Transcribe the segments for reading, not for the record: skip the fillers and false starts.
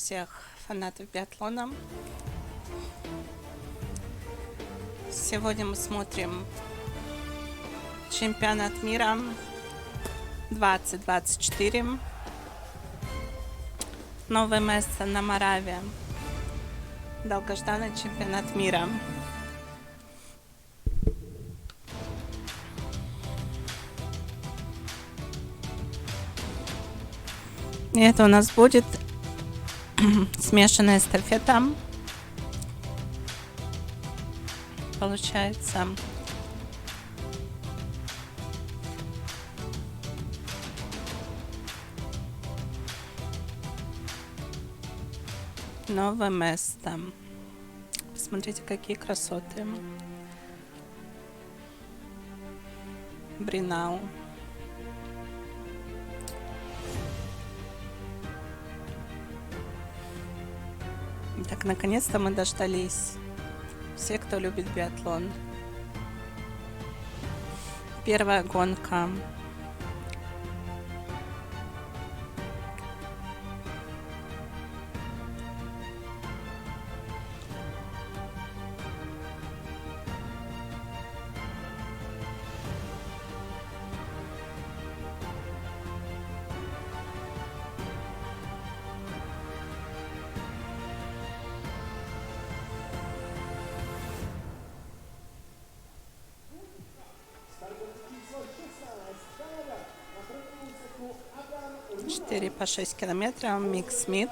всех фанатов биатлона. Сегодня мы смотрим чемпионат мира 2024. Новое место на Мораве. Долгожданный чемпионат мира. И это у нас будет смешанная эстафета. Получается. Новое место. Посмотрите, какие красоты. Бринау. Так, наконец-то мы дождались. Все, кто любит биатлон. Первая гонка. По 6 километров. Микс мид.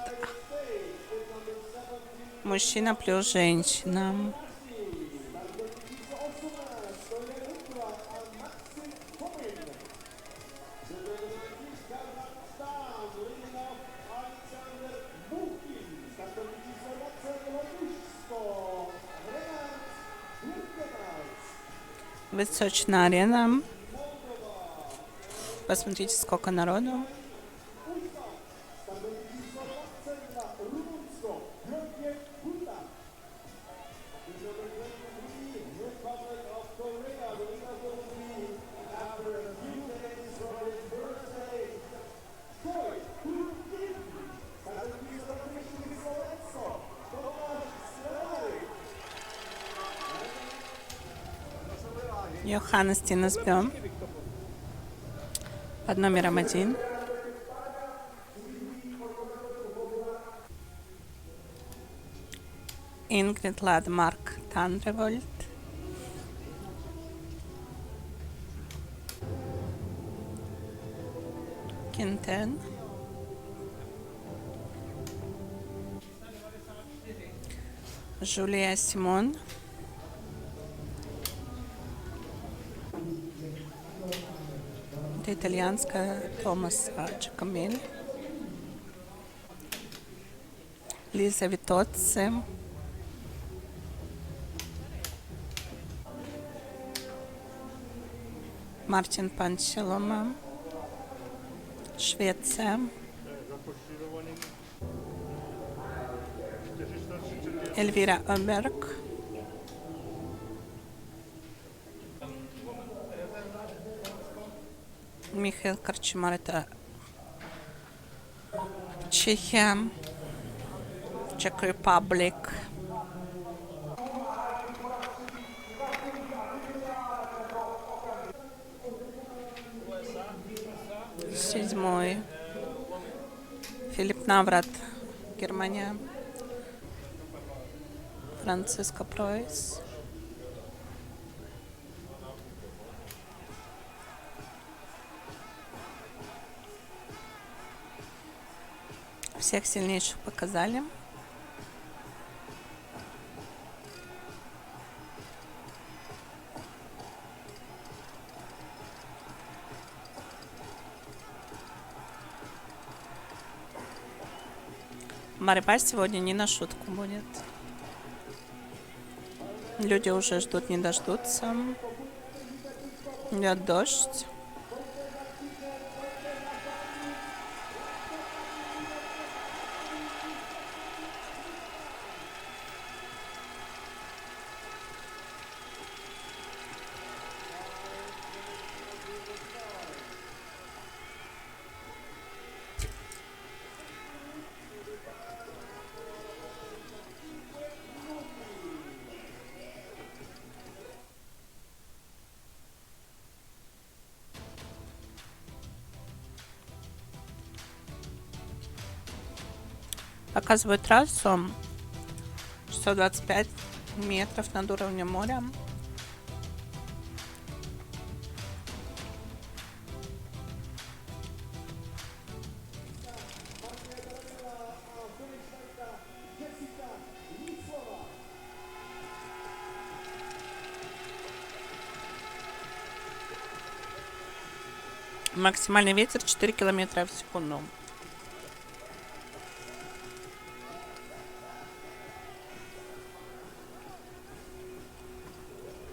Мужчина плюс женщина. Высочная арена. Посмотрите, сколько народу. Йоханнес Тинесбё под номером 1. Ингрид Ладмарк Тандревольд. Кентен. Жулия Симон. Это итальянская Томас Джакомель. Лиза Витоцци. Мартин Панчелома. Швеция. Эльвира Оберг. Михаил Корчмар, это Чехия, Czech Republic. Седьмой. Филипп Наврат, Германия. Франциско Пройс. Всех сильнейших показали. Борьба сегодня не на шутку будет. Люди уже ждут, не дождутся. Идет дождь. Показываю трассу. 625 метров над уровнем моря. Максимальный ветер 4 километра в секунду.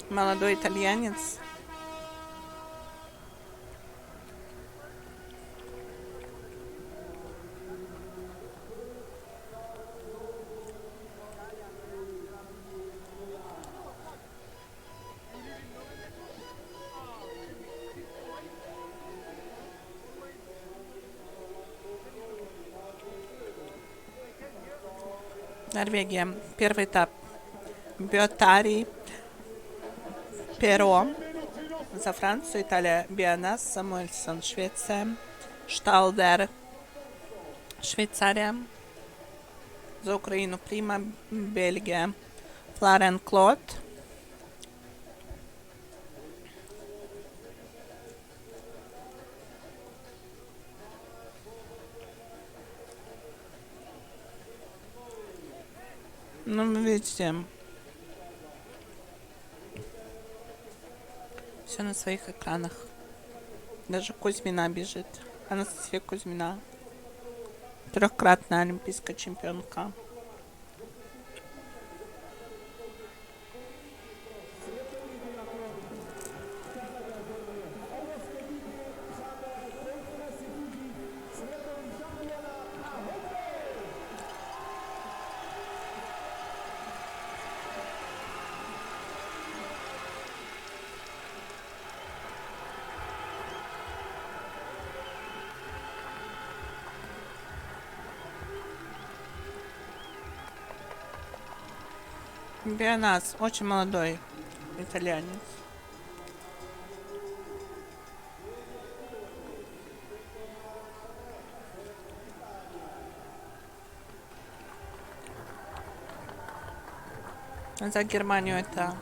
Молодой итальянец. Норвегия. Первый этап. Бьотари. Перо. За Францию. Италия. Бианас. Самуэльсон. Швеция. Шталдер. Швейцария. За Украину. Прима. Бельгия. Флорен Клод. Ну, видите, все на своих экранах. Даже Кузьмина бежит. Анастасия Кузьмина. Трехкратная олимпийская чемпионка. Бианас, очень молодой итальянец. За Германию это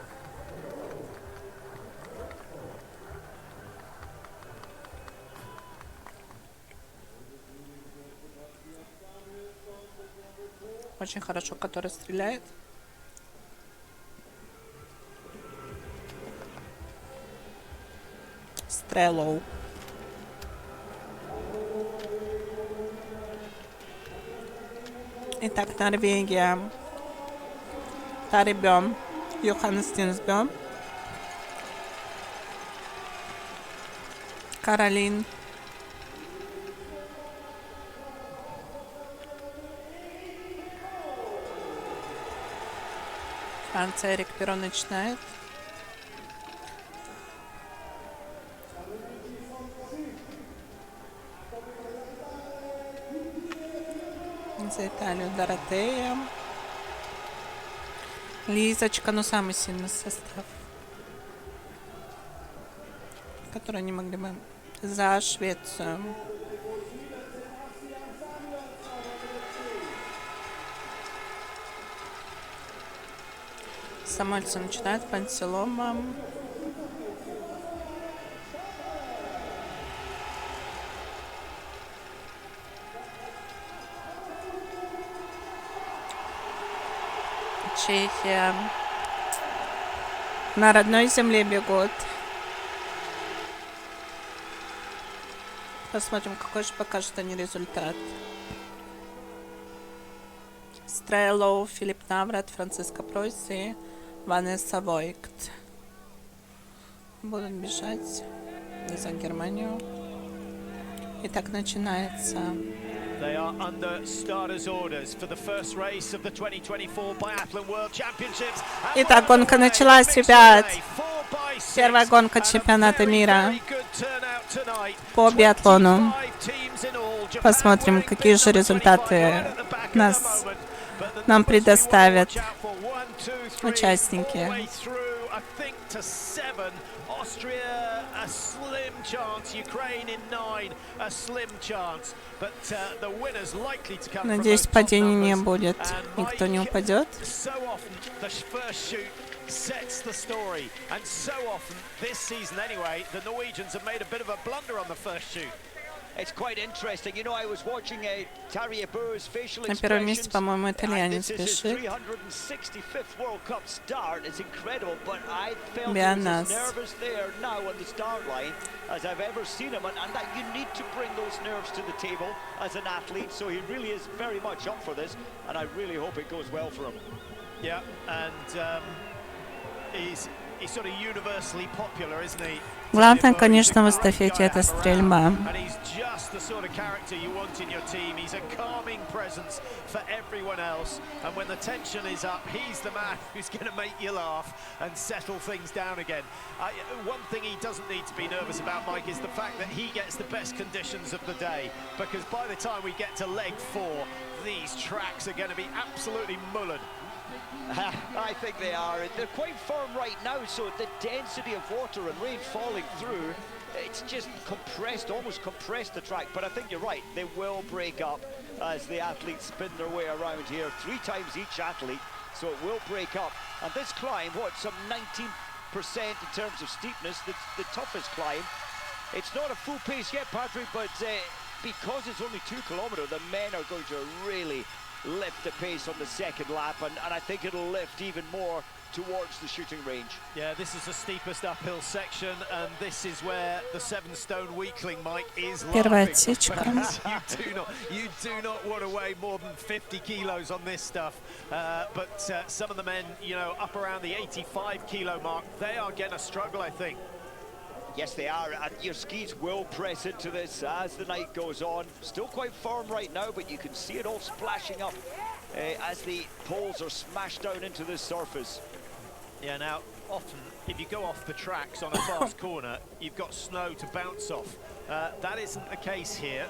очень хорошо, который стреляет. Стрелоу. Итак, Норвегия. Тарибем. Йоханнестинсбем. Каролин. Франция. Эрик Перо начинает. За Италию Доротея. Лизочка, но самый сильный состав, который не могли бы. За Швецию. Самуэльсон начинает. Пансилома. Чехия. На родной земле бегут. Посмотрим, какой же покажут они результат. Стрелоу, Филипп Наврат, Франциска Пройс и Ванесса Войкт будут бежать за Германию. Итак, начинается. They are under starters' orders for the first race of the 2024 Biathlon World Championships. Итак, гонка началась, ребят. Первая гонка чемпионата мира по биатлону. Посмотрим, какие же результаты нам предоставят участники. Austria, a slim chance. Ukraine in 9, a slim chance. But the winners likely to come from those Надеюсь, top падений не numbers. будет. And Никто не Mike, упадет. so often the first shoot sets the story, and so often this season anyway, the Norwegians have made a bit of a blunder on the first shoot. It's quite interesting. You know, I was watching Tarja Burr's facial На первом месте, expressions. по-моему, And итальянец this is his бежит. 365th World Cup start. It's incredible, but I felt he was Бианас. as nervous there now on the start line as I've ever seen him, and that you need to bring those nerves to the table as an athlete. So he really is very much up for this, and I really hope it goes well for him. Yeah, and he's sort of universally popular, isn't he? Главное, конечно, в эстафете это стрельба. And he's just the sort of character you want in your team. He's a calming presence for everyone else, and when the tension is up, he's the man who's going to make you laugh and settle things down again. One thing he doesn't need to be nervous about, Mike, is the fact that he gets the best conditions of the day, because by the time we get to leg 4, these tracks are going to be absolutely mullered. I think they are. They're quite firm right now, so the density of water and rain falling through, it's just compressed, almost compressed the track. But I think you're right, they will break up as the athletes spin their way around here. 3 times each athlete, so it will break up. And this climb, what, some 19% in terms of steepness, the toughest climb. It's not a full pace yet, Patrick, but because it's only 2 kilometers, the men are going to really lift the pace on the second lap, and I think it'll lift even more towards the shooting range. Yeah, this is the steepest uphill section, and this is where the 7-stone weakling, Mike, is Первая laughing. отсечка. You do not want to weigh more than 50 kilos on this stuff. But some of the men, you know, up around the 85 kilo mark, they are going to struggle, I think. Yes, they are, and your skis will press into this as the night goes on. Still quite firm right now, but you can see it all splashing up as the poles are smashed down into this surface. Yeah, now, often, if you go off the tracks on a fast corner, you've got snow to bounce off. That isn't the case here.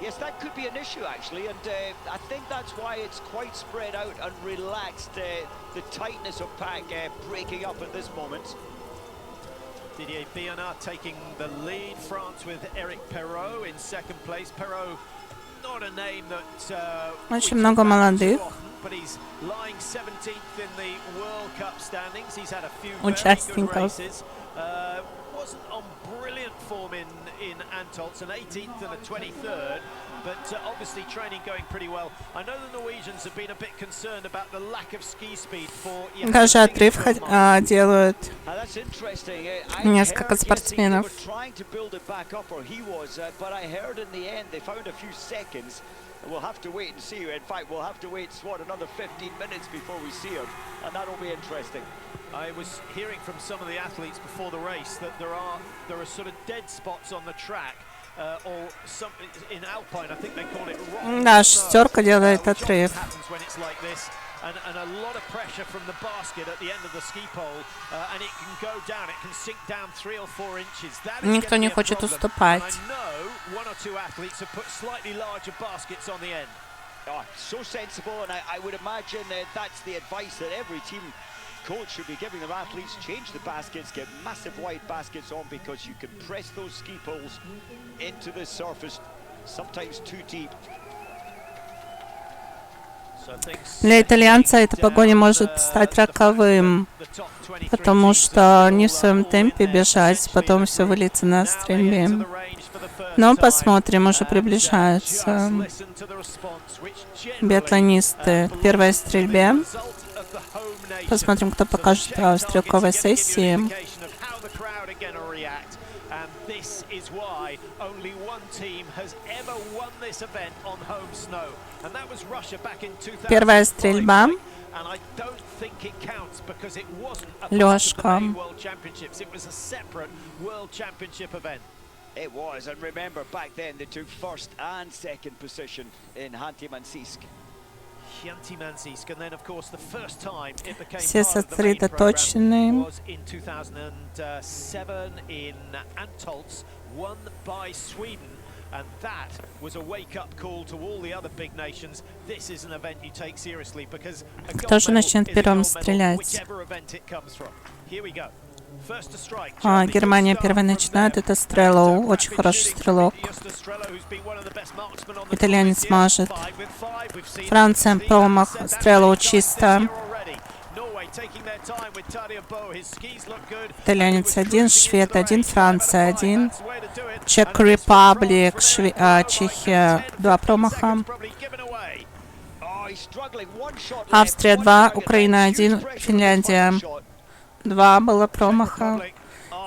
Yes, that could be an issue, actually, and I think that's why it's quite spread out and relaxed, the tightness of pack breaking up at this moment. Didier Bionard taking the lead. France with Eric Perrault in second place. Perrault, not a name that Очень много молодых but he's lying 17th in the World Cup standings. He's had a few very good участников. races. Wasn't on brilliant form in Antolz, an 18th and a 23rd, but obviously training going pretty well. I know the Norwegians have been a bit concerned about the lack of ski speed for Даже отрыв делают That's interesting. несколько спортсменов. Trying to build it back up, or he was, but I heard in the end they found a few seconds. We'll have to wait and see. In fact, we'll have to wait, another 15 minutes before we see him, and that'll be interesting. I was hearing from some of the athletes before the race that there are sort of dead spots on the track, or some in Alpine, I think they call it rock. Да, шестерка делает отрыв. Happens when it's like this, and a lot of pressure from the basket at the end of the ski pole, and it can go down. It can sink down 3 or 4 inches. That is Никто не gonna be a хочет problem. уступать. And I know 1 or 2 athletes have put slightly larger baskets on the end. Oh, so sensible, and I would imagine that's the advice that every team coach should be giving their athletes. Change the baskets, get massive wide baskets on, because you can press those ski poles into the surface, sometimes too deep. Для итальянца эта погоня может стать роковым, потому что они в своем темпе бежать, потом все выльется на стрельбе. Но посмотрим, уже приближаются биатлонисты к первой стрельбе. Посмотрим, кто покажет в стрелковой сессии. Первая стрельба. Лёшка. It was, and remember, back then they took first and second position in Khanty-Mansiysk. And then, of course, the first time it became Все part of the main сосредоточены. program was in 2007 in Antolz, won by Sweden. And that was a wake-up call to all the other big nations. This is an event you take seriously, because a Кто же gold medal начнет is a первым gold medal, стрелять? whichever event it comes from. Here we go. Германия первой начинает. Это Стреллоу, очень хороший стрелок. Итальянец мажет. Франция промах. Стреллоу чисто. Итальянец 1, Швед 1, Франция 1. Czech Republic, Чехия 2 промаха. Австрия 2, Украина 1, Финляндия 2 было промаха.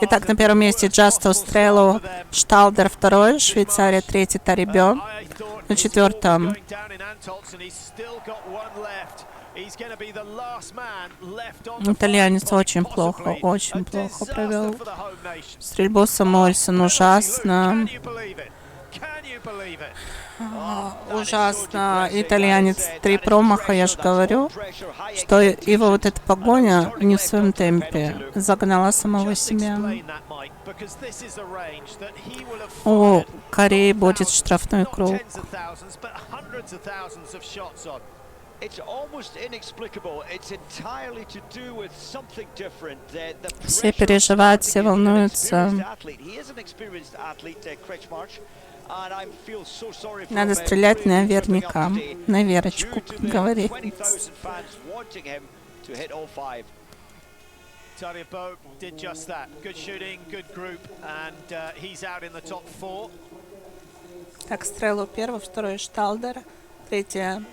Итак, на первом месте Джасто Стреллоу, Шталдер 2, Швейцария 3, Тарибё. На 4-м итальянец очень плохо провел стрельбу. Самуэльсон ужасно. Ужасно. Итальянец 3 промаха, я же говорю, что его вот эта погоня не в своем темпе загнала самого себя. У Кореи будет штрафной круг. Все переживают, все волнуются. Надо стрелять наверняка, на Верочку, как говорится. Так, Стреллоу 1, 2 Шталдер, 3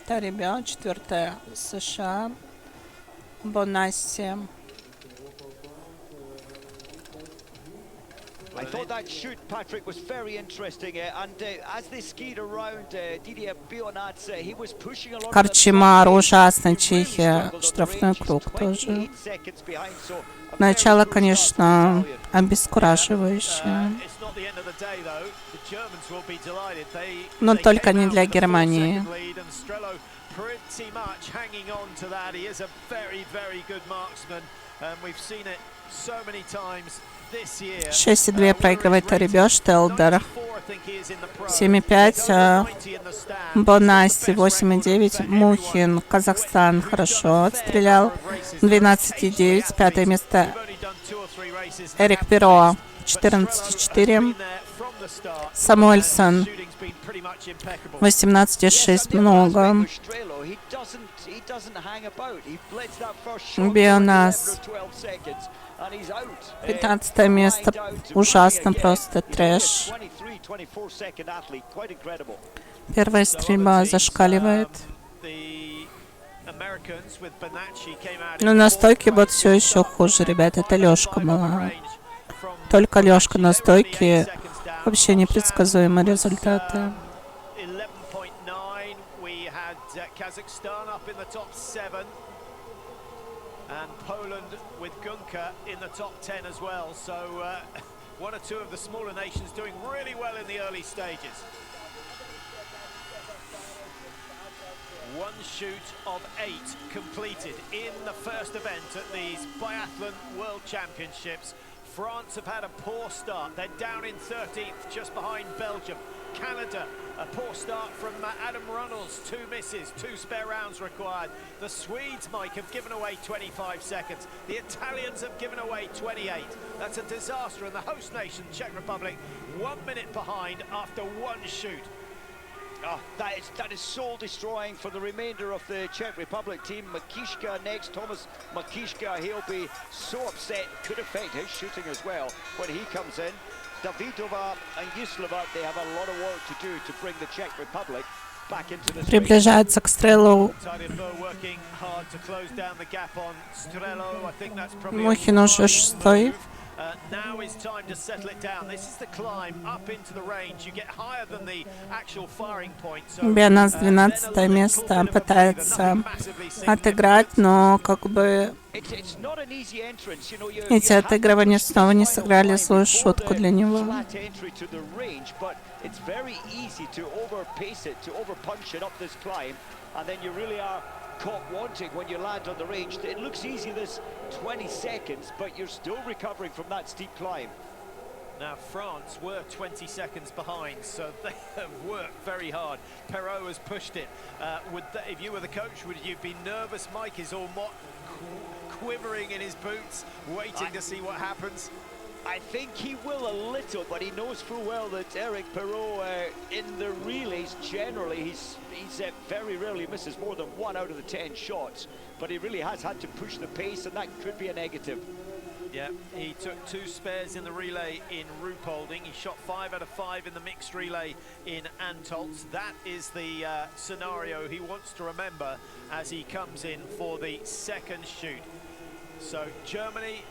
Тарибё, 4 США, Бонасси. I thought that shoot, Patrick, was very interesting, and as they skied around, Didier Bionat, he was pushing a lot. Корчмар, ужасно, Чехия, штрафной круг тоже. Начало, конечно, обескураживающее. Но только не для Германии. 6,2 проигрывает Тарибё, Штелдер 7,5, Бонасси 8,9, Мухин, Казахстан, хорошо отстрелял, 12,9, 5 место Эрик Перо, 14,4, Самуэльсон 18,6, много. Бионас 15 место, ужасно, просто трэш. Первая стрельба зашкаливает. Но на стойке вот все еще хуже, ребят, это Лёшка была. Только Лёшка на стойке, вообще непредсказуемые результаты. And Poland with Gunka in the top 10 as well. So one or two of the smaller nations doing really well in the early stages. One shoot of 8 completed in the first event at these Biathlon World Championships. France have had a poor start. They're down in 13th, just behind Belgium. Canada, a poor start from Adam Runnels, 2 misses, 2 spare rounds required. The Swedes, Mike, have given away 25 seconds. The Italians have given away 28. That's a disaster. And the host nation, Czech Republic, 1 minute behind after 1 shoot. Oh, that is soul destroying for the remainder of the Czech Republic team. Makishka next, Thomas Makishka, he'll be so upset, could affect his shooting as well when he comes in. Davidova and Yuslova, they have a lot of work to do to bring the Czech Republic back into the приближается к Стреллоу. Мухин уже 6-й. Now is time to settle it down. This is the climb up into the range. You get higher than the actual firing point. Бионас 12 место, пытается отыграть, но как бы эти отыгрывания снова не сыграли свою шутку для него. Caught wanting when you land on the range. It looks easy this 20 seconds, but you're still recovering from that steep climb. Now France were 20 seconds behind, so they have worked very hard. Perrault has pushed it. If you were the coach, would you be nervous? Mike is all quivering in his boots, waiting to see what happens. I think he will a little, but he knows full well that Eric Perrault in the relays generally he's very rarely misses more than 1 out of the 10 shots, but he really has had to push the pace, and that could be a negative. Yeah, he took 2 spares in the relay in Ruhpolding. He shot 5 out of 5 in the mixed relay in Antolz. That is the scenario he wants to remember as he comes in for the second shoot. So Germany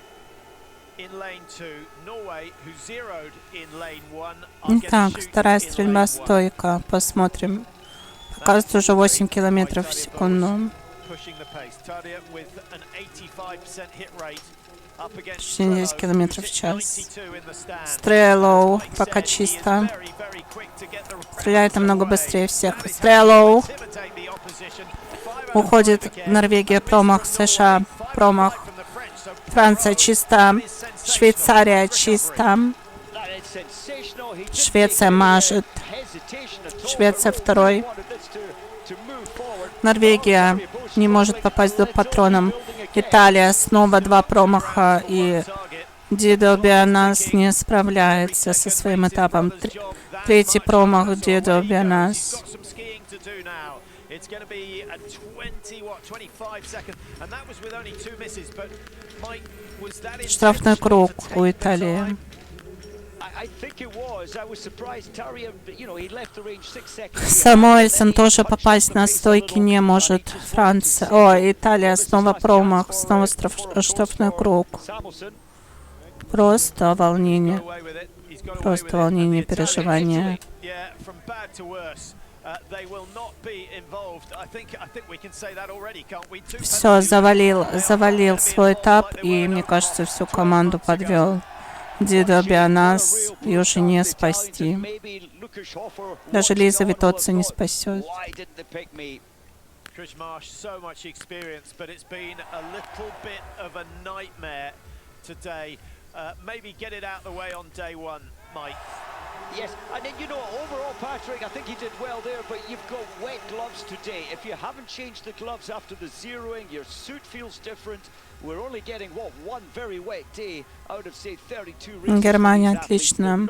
in lane 2, Norway, who zeroed in lane 1. Итак, вторая стрельба стойка. Посмотрим. Показывает уже 8 километров в секунду. Почти 10 километров в час. Стрелоу пока чисто. Стреляет намного быстрее всех. Стрелоу. Уходит Норвегия, промах. США, промах. Франция чисто. Швейцария чисто. Швеция мажет. Швеция второй. Норвегия не может попасть до патроном. Италия снова 2 промаха, и Дидо Бионас не справляется со своим этапом. Третий промах Дидо Бионас. Штрафной круг у Италии. Самуэльсон тоже попасть на стойки не может. Франция. Италия снова промах, снова штрафной круг. Просто волнение. Просто волнение, переживания. Все, завалил свой этап, и, мне кажется, всю команду подвел. Дидо Бионас, и уже не спасти. Даже Лиза Витоци не спасет. Yes, and then, you know, overall, Patrick, I think he did well there, but you've got wet gloves today. If you haven't changed the gloves after the zeroing, your suit feels different. We're only getting, what, 1 very wet day out of, say, 32 races. Германия отлично.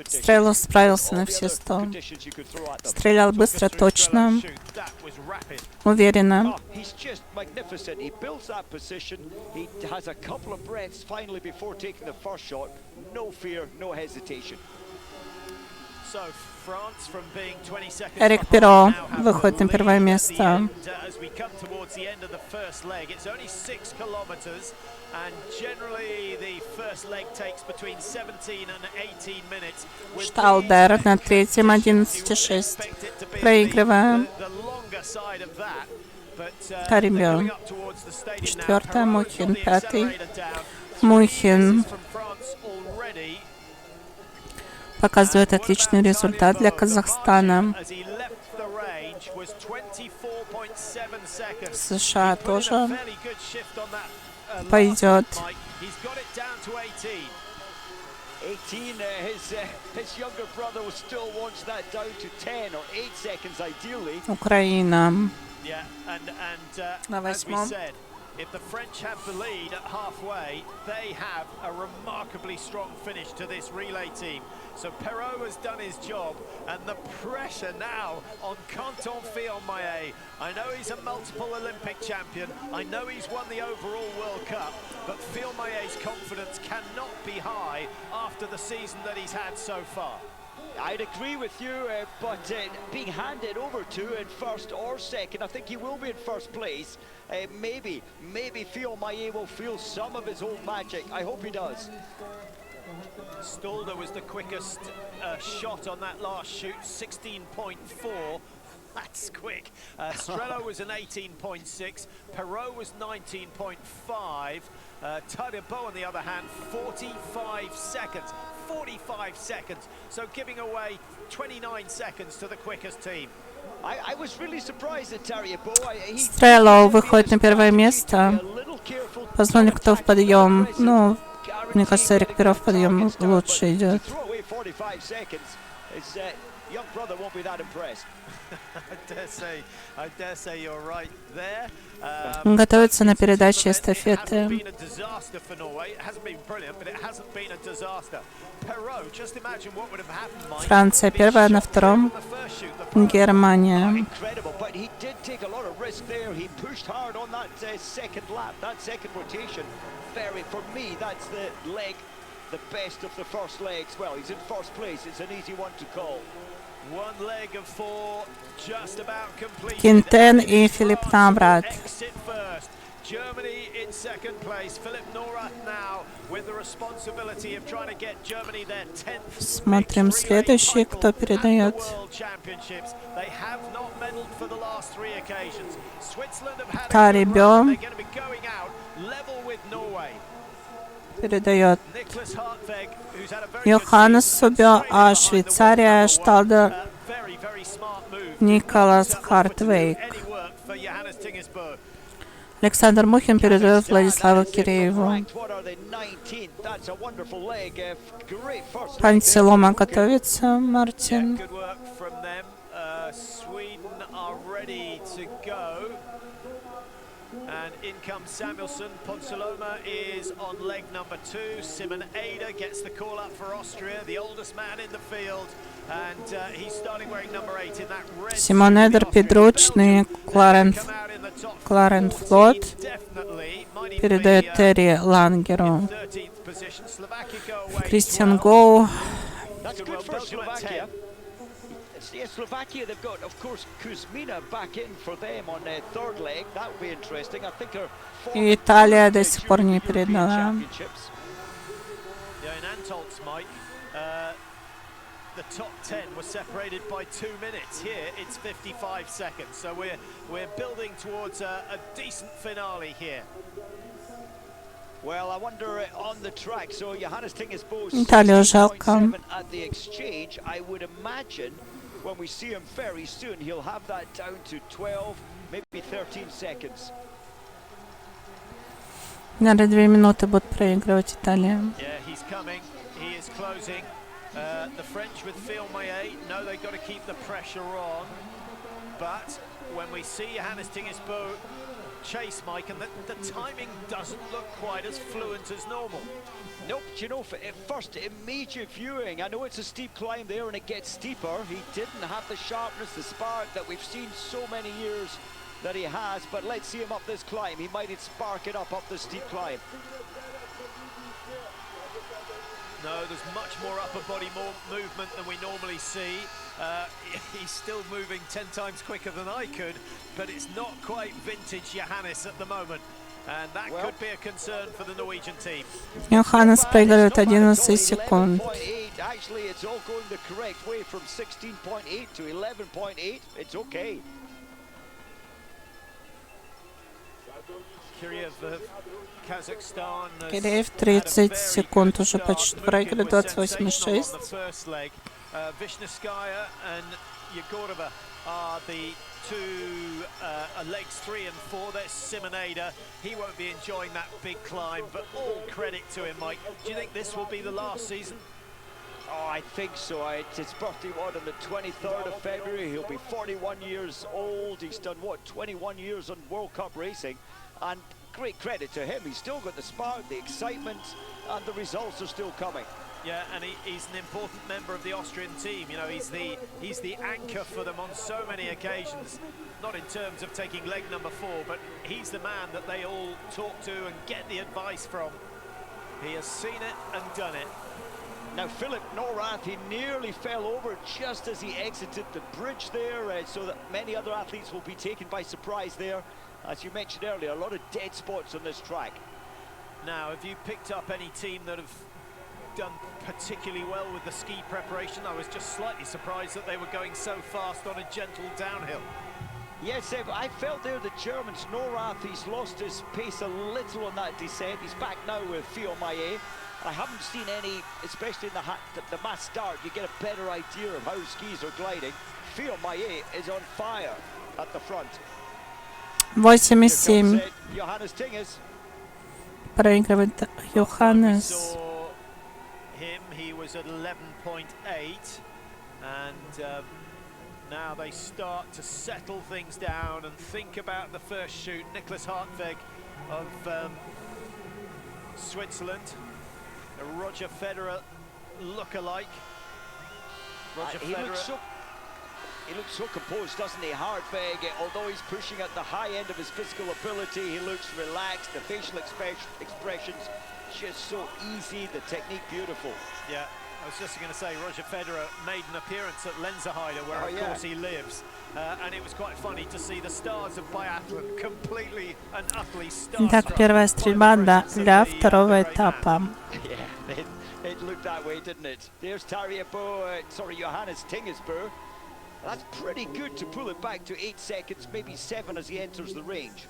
Стрелов справился на все 100. Стрелял быстро, точно, уверенно. He's just magnificent. He builds that position. He has a couple of breaths finally before taking the first shot. No fear, no hesitation. Эрик Перо выходит на первое место. Шталбер на третьем 11,6. Проигрываем. Карибио. 4, Мухин 5. Мухин показывает отличный результат для Казахстана. США тоже пойдет. Украина на 8. If the French have the lead at halfway, they have a remarkably strong finish to this relay team. So Perrault has done his job, and the pressure now on Quentin Fillon-Maillet. I know he's a multiple Olympic champion. I know he's won the overall World Cup, but Fillon-Maillet's confidence cannot be high after the season that he's had so far. I'd agree with you, but being handed over to in first or second, I think he will be in first place. Maybe Fillon-Maillet will feel some of his old magic. I hope he does. Stalder was the quickest shot on that last shoot, 16.4. That's quick. Strello was an 18.6. Perrault was 19.5. Tadebo, on the other hand, 45 seconds. 45 seconds. So giving away 29 seconds to the quickest team. I was really surprised at Tadebo. Стрелов выходит на первое место. Позвонил кто в подъем. Ну, Мне кажется, Эрик Перов подъем лучше идет. Он готовится на передаче эстафеты. Франция первая, на втором Германия. Кинтен и Филипп Наврат. Germany in second place. Philipp Norath now with the responsibility of trying to get Germany their 10th. Смотрим следующий, кто передает. Карибё передает Йоханнес Субё, а Швейцария Шталдер Николас Хартвейк. Александр Мухин передает Владиславу Кирееву. Пантелома готовится, Мартин. And in comes Samuelsson. Ponsiloma is on leg number 2. Simon Ada gets the call up for Austria, the oldest man in the field. And he's starting wearing number 8 in that red. Симон Эдер, подручный, Кларен Флот передает Терри Лангеру. Кристиан Гоу. Slovakia, they've got, of course, Kuzmina back in for them on the third leg. That will be interesting. I think they're Италия до сих пор не передала. The top 10 was separated by 2 minutes. Here, it's 55 seconds. So we're building towards a decent finale here. Well, I wonder on the track. So Johannes Tinges Bo Италию жалко. at the exchange. I would imagine when we see him very soon, he'll have that down to 12, maybe 13 seconds. Наверное, 2 минуты будет проигрывать Италия. Yeah, he's coming. He is closing. The French with Phil Maillet know they've got to keep the pressure on. But when we see Johannes Tinges Bo chase Mike, and the timing doesn't look quite as fluent as normal. Nope, you know, at first immediate viewing, I know it's a steep climb there and it gets steeper. He didn't have the sharpness, the spark that we've seen so many years that he has, but let's see him up this climb. He might spark it up the steep climb. No, there's much more upper body movement than we normally see. He's still moving 10 times quicker than I could, but it's not quite vintage Johannes at the moment. And that could be a concern for the Norwegian team. Йоханнес проигрывает 11 секунд. Actually, it's all going the correct way from 16.8 to 11.8. It's okay. Киреев 30 секунд уже почти проигрывает, 28,6. Vishnaskaya and Yegorova are the two legs 3 and 4. There's Simon Ada. He won't be enjoying that big climb, but all credit to him, Mike. Do you think this will be the last season? Oh, I think so. It's his birthday on the 23rd of February. He'll be 41 years old. He's done, 21 years on World Cup racing. And great credit to him. He's still got the spark, the excitement, and the results are still coming. Yeah, and he's an important member of the Austrian team. You know, he's the anchor for them on so many occasions. Not in terms of taking leg number 4, but he's the man that they all talk to and get the advice from. He has seen it and done it. Now, Philip Norath, he nearly fell over just as he exited the bridge there, so that many other athletes will be taken by surprise there. As you mentioned earlier, a lot of dead spots on this track. Now, have you picked up any team that have done particularly well with the ski preparation? I was just slightly surprised that they were going so fast on a gentle downhill. Yes, I felt there the Germans, Norath, he's lost his pace a little on that descent. He's back now with Theo Maillet. I haven't seen any, especially in the mass start, you get a better idea of how skis are gliding. Theo Maillet is on fire at the front. 8,7. Johannes Tinges. проигрывает Йоханнес. Saw him, he was at 11.8, and now they start to settle things down and think about the first shoot. Nicholas Hartweg of Switzerland, a Roger Federer look-alike. Roger Federer. He looks so composed, doesn't he? Hartweg, although he's pushing at the high end of his physical ability, he looks relaxed. The facial expressions just so easy, the technique beautiful. Yeah, I was just going to say, Roger Federer made an appearance at Lenzerheide, where of course he lives, and it was quite funny to see the stars of biathlon completely and utterly Итак, первая стрельба для второго этапа. Yeah, it looked that way, didn't it? There's Johannes Tingesbo. That's pretty good to pull it back to 8 seconds, maybe 7 as he enters the range.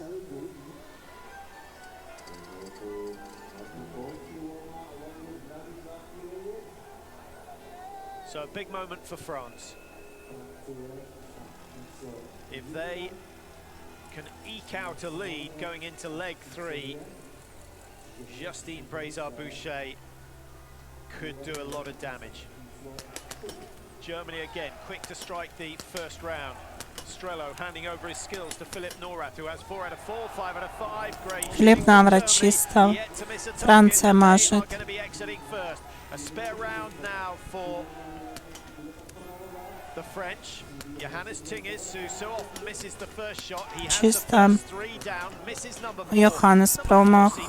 So a big moment for France. If they can eke out a lead going into leg 3, Justine Brézard-Boucher could do a lot of damage. Germany again, quick to strike the first round. Strello handing over his skills to Philipp Norath, who has 4 out of 4, 5 out of 5. Great. Филипп Наврат чисто. Франция мажет. A spare round now for the French. Johannes Tingis, who so often misses the first shot. He has the first 3 down, misses number 4. Йоханнес промах.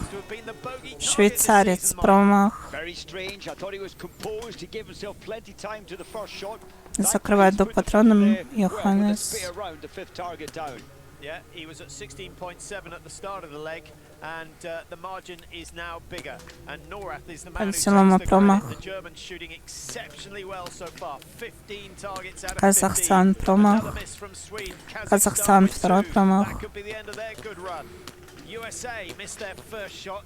Швейцарец промах. Very strange. I thought he was composed. He gave himself plenty time to the first shot. Закрывает до патроном Йоханнес. Yeah, he was at 16.7 at the start of the leg, and the margin is now bigger. And Norath is the man who takes the credit. The Germans shooting exceptionally well so far. 15 targets out of 50. Казахстан промах. Another miss from Sweden. Казахстан второй промах. That could be the end of their good run. USA missed their first shot.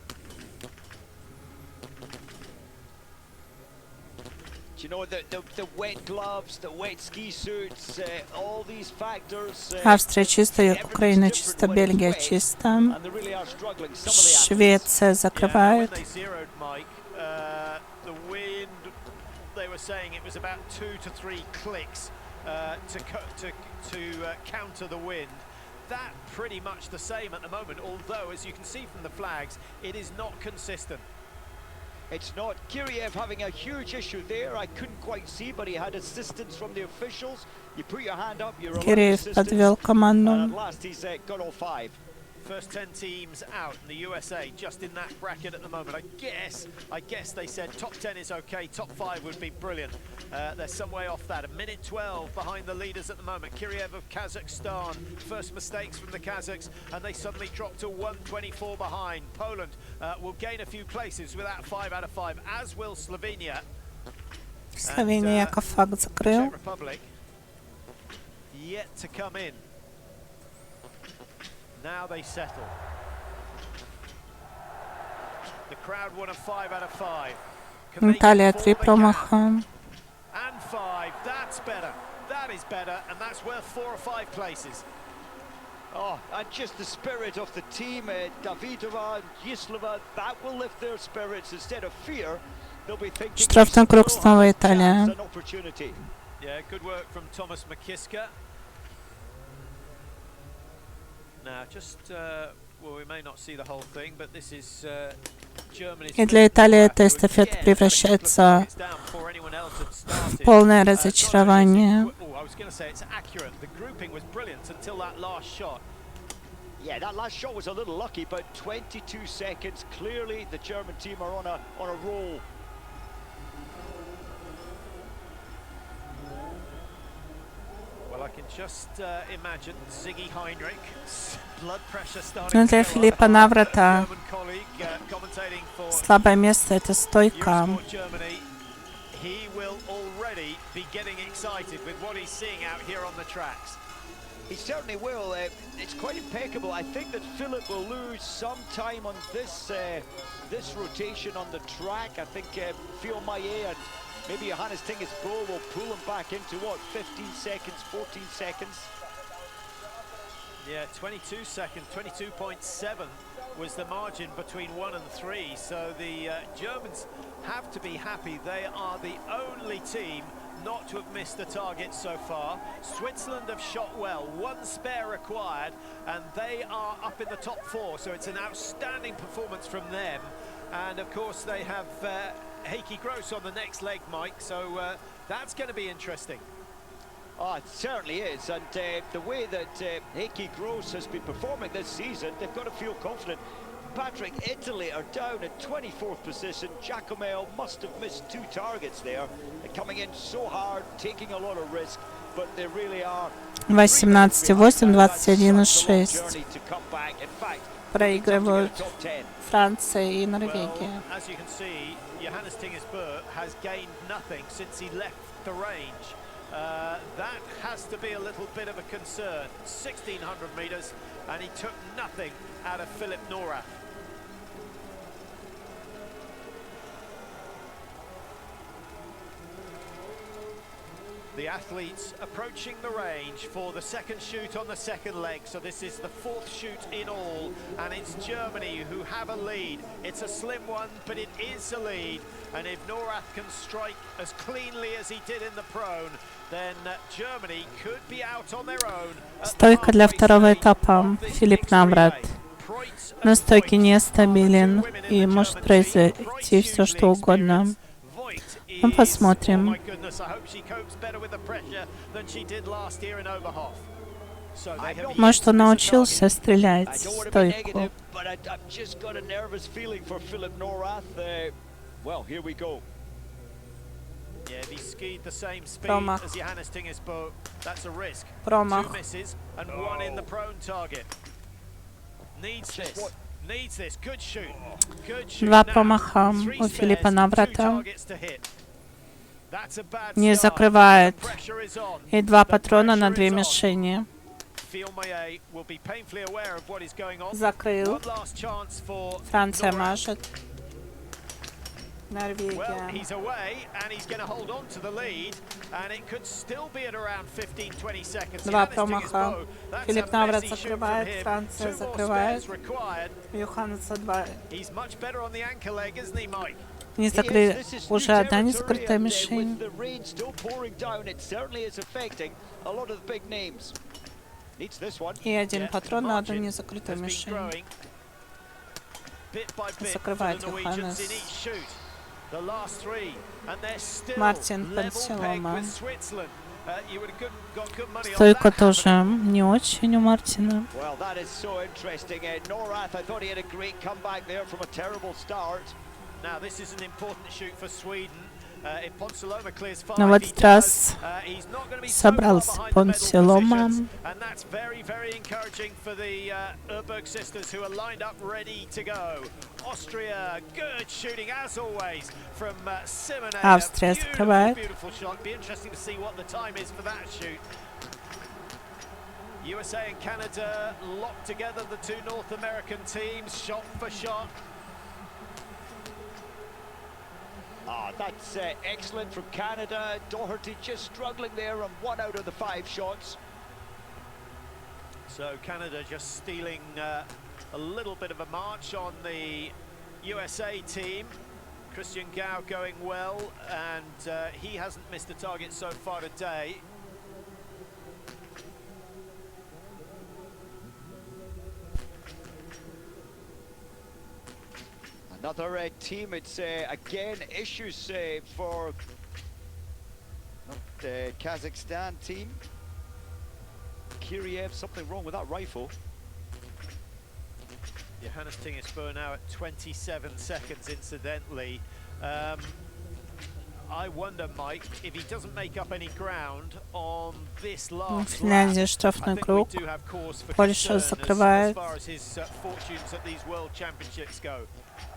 You know, the wet gloves, the wet ski suits, all these factors. Австрия чисто, Украина чисто, Бельгия чисто. Швеция закрывает. The wind, they were saying it was about 2 to 3 clicks to counter the wind. That pretty much the same at the moment, although as you can see from the flags, it is not consistent. It's not. Kiriev having a huge issue there. I couldn't quite see, but he had assistance from the officials. You put your hand up, you're Киреев подвел команду. and at last he's got all 5. First 10 teams out, and the USA just in that bracket at the moment. I guess they said top 10 is okay, top 5 would be brilliant. They're some way off that. 1:12 behind the leaders at the moment. Kiriev of Kazakhstan, first mistakes from the Kazakhs, and they suddenly drop to 1:24 behind. Poland will gain a few places with that 5 out of 5, as will Slovenia. Словения Яков факт закрыл. Czech Republic yet to come in. Now they settle. The crowd won a 5 out of 5. Италия 3 промаха. And 5. That's better. That is better, and that's worth 4 or 5 places. Oh, and just the spirit of the team, Davidova, Yislova, that will lift their spirits instead of fear. They'll be thinking. Штрафной круг снова Италия. Yeah, good work from Thomas McKiska. Now, well, we may not see the whole thing, but this is Germany's. И для Италии эта эстафета превращается в полное разочарование. Yeah, that last shot was a little lucky, but 22 seconds. Clearly, the German team are on a roll. Well, I can just imagine Ziggy Heinrich, blood pressure starting. Но для Филиппа Наврата слабое место — это стойка. He will already be getting excited with what he's seeing out here on the tracks. He certainly will. It's quite impeccable. I think that Philip will lose some time on this rotation on the track. I think Phil Maillet and maybe Johannes Tingesbo will pull him back into what, 15 seconds, 14 seconds? Yeah, 22 seconds, 22.7 was the margin between 1 and 3. So the Germans have to be happy. They are the only team not to have missed a target so far. Switzerland have shot well, 1 spare required, and they are up in the top 4. So it's an outstanding performance from them. And of course they have Heikki Gross on the next leg, Mike. So that's going to be interesting. Oh, it certainly is, and the way that Heikki Gross has been performing this season, they've got to feel confident. Patrick, Italy are down in 24th position. Giacomel must have missed 2 targets there. They're coming in so hard, taking a lot of risk, but they really are. 18-8, 21-6. Проигрывают Франция и Норвегия. As you can see, Johannes Tingesbø has gained nothing since he left the range. That has to be a little bit of a concern. 1,600 meters, and he took nothing out of Philipp Norath. The athletes approaching the range for the second shoot on the second leg. So this is the 4th shoot in all, and it's Germany who have a lead. It's a slim one, but it is a lead. And if Norath can strike as cleanly as he did in the prone, then Germany could be out on their own. Стойка для второго этапа. Филипп Наврат. На стойке нестабилен и может произойти все что угодно. Ну, посмотрим. Может, он научился стрелять в стойку. Промах. Промах. Два промаха у Филиппа Наврата. Не закрывает. И 2 патрона на 2 мишени. Закрыл. Франция мажет. Норвегия. 2 промаха. Филипп Наврат закрывает, Франция закрывает. Йоханнеса 2. Не закрыли. Уже одна не закрытая мишень. И 1 патрон на 1 незакрытую мишень. Закрывает Йоханнес. Мартин Пансилома. Стойка тоже не очень у Мартина. Но в этот раз собрался Пансилома. Австрия закрывает. USA and Canada locked together, the 2 North American teams, shot for shot. That's excellent from Canada. Doherty just struggling there on 1 out of the 5 shots. So Canada just stealing a little bit of a march on the USA team. Christian Gao going well, and he hasn't missed a target so far today. Another team, it's again issues for the Kazakhstan team. Kiriev, something wrong with that rifle. Johannes Tingesbø now at 27 seconds, incidentally. I wonder, Mike, if he doesn't make up any ground on this last Финляндия штрафной круг. Польша закрывает.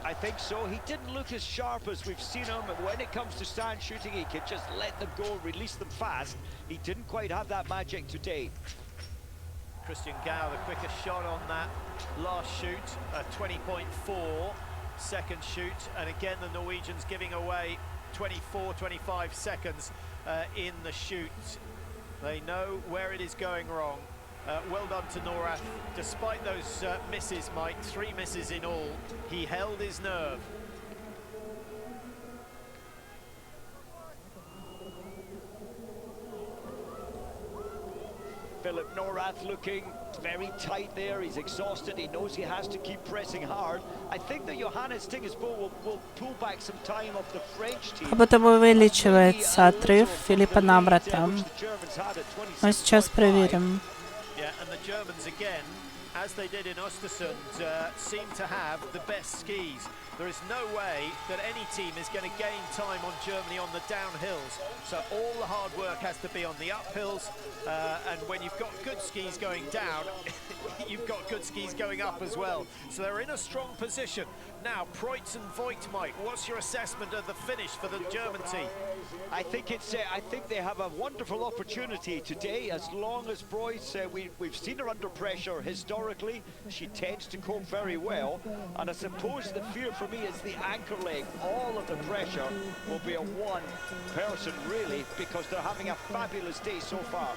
I think so. He didn't look as sharp as we've seen him, and when it comes to stand shooting, he can just let them go, release them fast. He didn't quite have that magic today. Christian Gao, the quickest shot on that last shoot, 20.4 second shoot, and again the Norwegians giving away 25 seconds in the shoot. They know where it is going wrong. Well done to Norath. Despite those misses, Mike, 3 misses in all, he held his nerve. Philip Norath looking very tight there. He's exhausted. He knows he has to keep pressing hard. I think that Johannes Tingesbo will pull back some time off the French team. Как будто бы увеличивается отрыв Филиппа Наврата. Мы сейчас проверим. Yeah, and the Germans again, as they did in Östersund, seem to have the best skis. There is no way that any team is going to gain time on Germany on the downhills. So all the hard work has to be on the uphills. And when you've got good skis going down, you've got good skis going up as well. So they're in a strong position. Now, Preutz and Voigt, Mike, what's your assessment of the finish for the German team? I think they have a wonderful opportunity today. As long as Preutz, we've seen her under pressure historically. She tends to cope very well. And I suppose the fear for me is the anchor leg. All of the pressure will be on one person, really, because they're having a fabulous day so far.